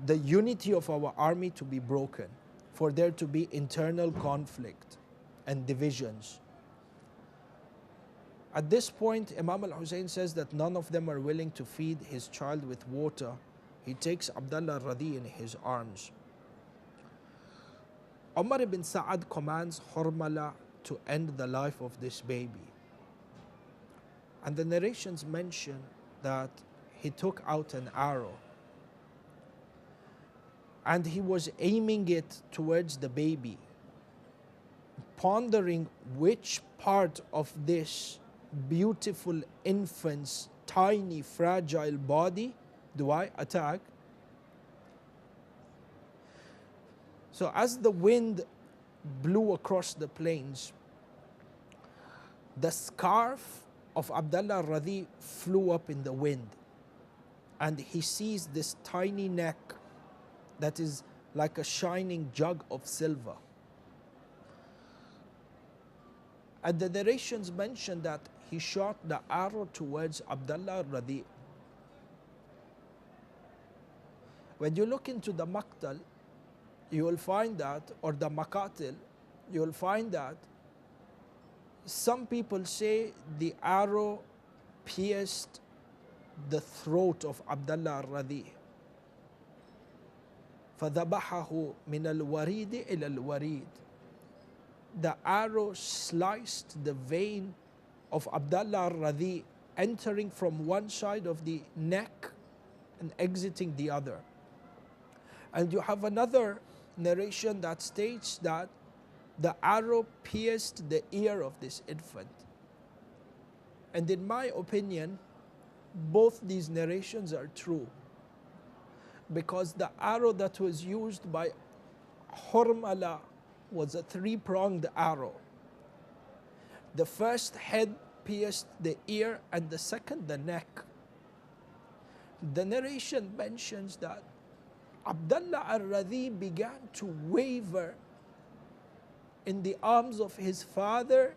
[SPEAKER 2] the unity of our army to be broken, for there to be internal conflict and divisions. At this point, Imam al-Hussein says that none of them are willing to feed his child with water. He takes Abdullah al-Radi in his arms. Umar ibn Sa'ad commands Harmala to end the life of this baby. And the narrations mention that he took out an arrow and he was aiming it towards the baby, pondering which part of this beautiful infant's tiny, fragile body do I attack? So as the wind blew across the plains, the scarf of Abdullah al-Radi flew up in the wind, and he sees this tiny neck that is like a shining jug of silver. And the narrations mention that he shot the arrow towards Abdullah al-Radi. When you look into the maqtal, you will find that, or the maqatil, you will find that some people say the arrow pierced the throat of Abdullah al-Radi. فَذَبَحَهُ مِنَ الْوَرِيدِ إِلَى الْوَرِيدِ. The arrow sliced the vein of Abdullah al-Radi, entering from one side of the neck and exiting the other. And you have another narration that states that the arrow pierced the ear of this infant. And in my opinion, both these narrations are true, because the arrow that was used by Harmala was a three-pronged arrow. The first head pierced the ear and the second the neck. The narration mentions that Abdullah al-Radi began to waver in the arms of his father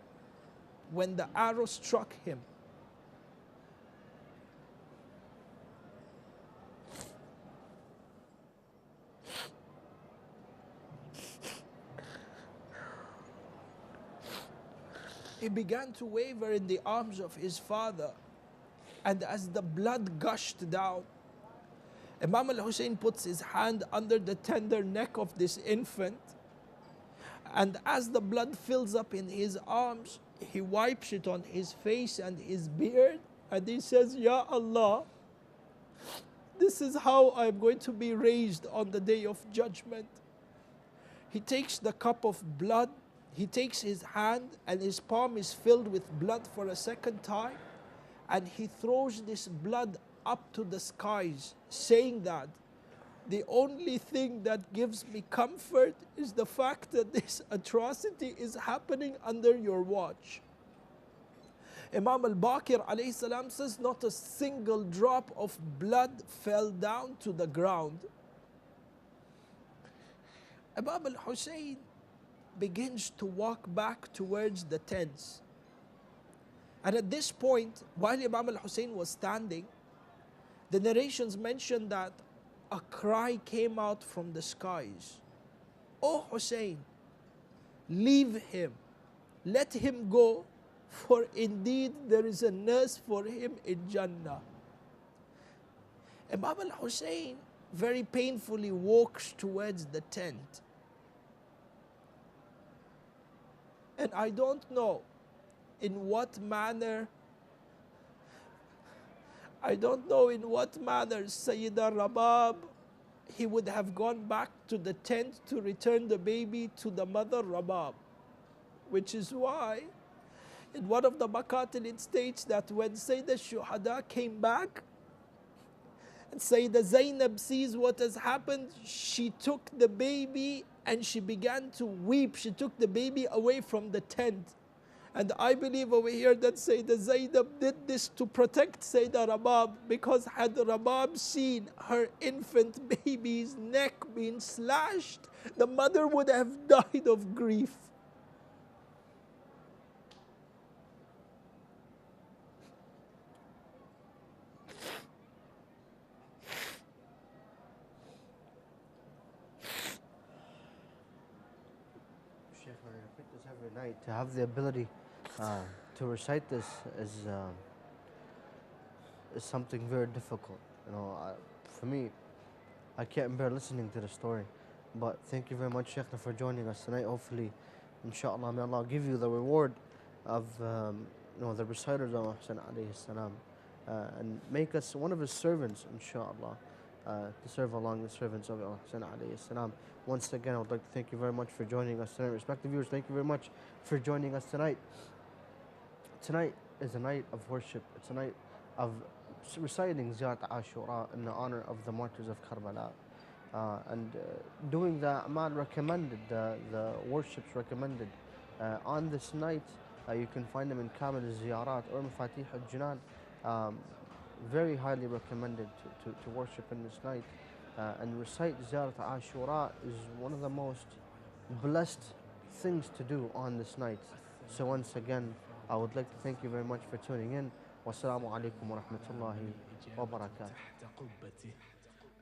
[SPEAKER 2] when the arrow struck him. He began to waver in the arms of his father, and as the blood gushed down, Imam al-Hussein puts his hand under the tender neck of this infant, and as the blood fills up in his arms, he wipes it on his face and his beard, and he says, Ya Allah, this is how I'm going to be raised on the day of judgment. He takes the cup of blood, he takes his hand, and his palm is filled with blood for a second time, and he throws this blood up to the skies, saying that the only thing that gives me comfort is the fact that this atrocity is happening under your watch. Imam al-Baqir alayhi salam says not a single drop of blood fell down to the ground. Imam al-Hussein begins to walk back towards the tents. And at this point, while Imam al-Hussein was standing, the narrations mention that a cry came out from the skies. "O Hussein, leave him, let him go, for indeed there is a nurse for him in Jannah." Imam al-Hussein very painfully walks towards the tent. And I don't know in what manner Sayyida Rabab, he would have gone back to the tent to return the baby to the mother Rabab. Which is why in one of the maqatil it states that when Sayyida Shuhada came back and Sayyida Zainab sees what has happened, she took the baby and she began to weep. She took the baby away from the tent. And I believe over here that Sayyida Zainab did this to protect Sayyida Rabab, because had Rabab seen her infant baby's neck being slashed, the mother would have died of grief.
[SPEAKER 1] I repeat this every night. To have the ability to recite this is something very difficult. You know, for me, I can't bear listening to the story. But thank you very much, Sheikhna, for joining us tonight. Hopefully, inshallah, may Allah give you the reward of the reciters of Hussein alayhi salam, and make us one of his servants, inshallah, to serve along the servants of Hussein alayhi salam. Once again, I would like to thank you very much for joining us tonight. Respected viewers, thank you very much for joining us tonight. Tonight is a night of worship. It's a night of reciting Ziyarat Ashura in the honor of the martyrs of Karbala. And doing the amal recommended, the worships recommended on this night. You can find them in Kamil al-Ziyarat or Mafatih al-Jinan. Very highly recommended to worship in this night. And recite Ziyarat Ashura is one of the most blessed things to do on this night. So once again, I would like to thank you very much for tuning in. Wassalamu alaikum wa rahmatullahi wa barakatuh.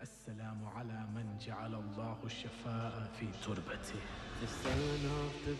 [SPEAKER 5] السلام على من جعل الله الشفاء في تربته.
[SPEAKER 4] The son of the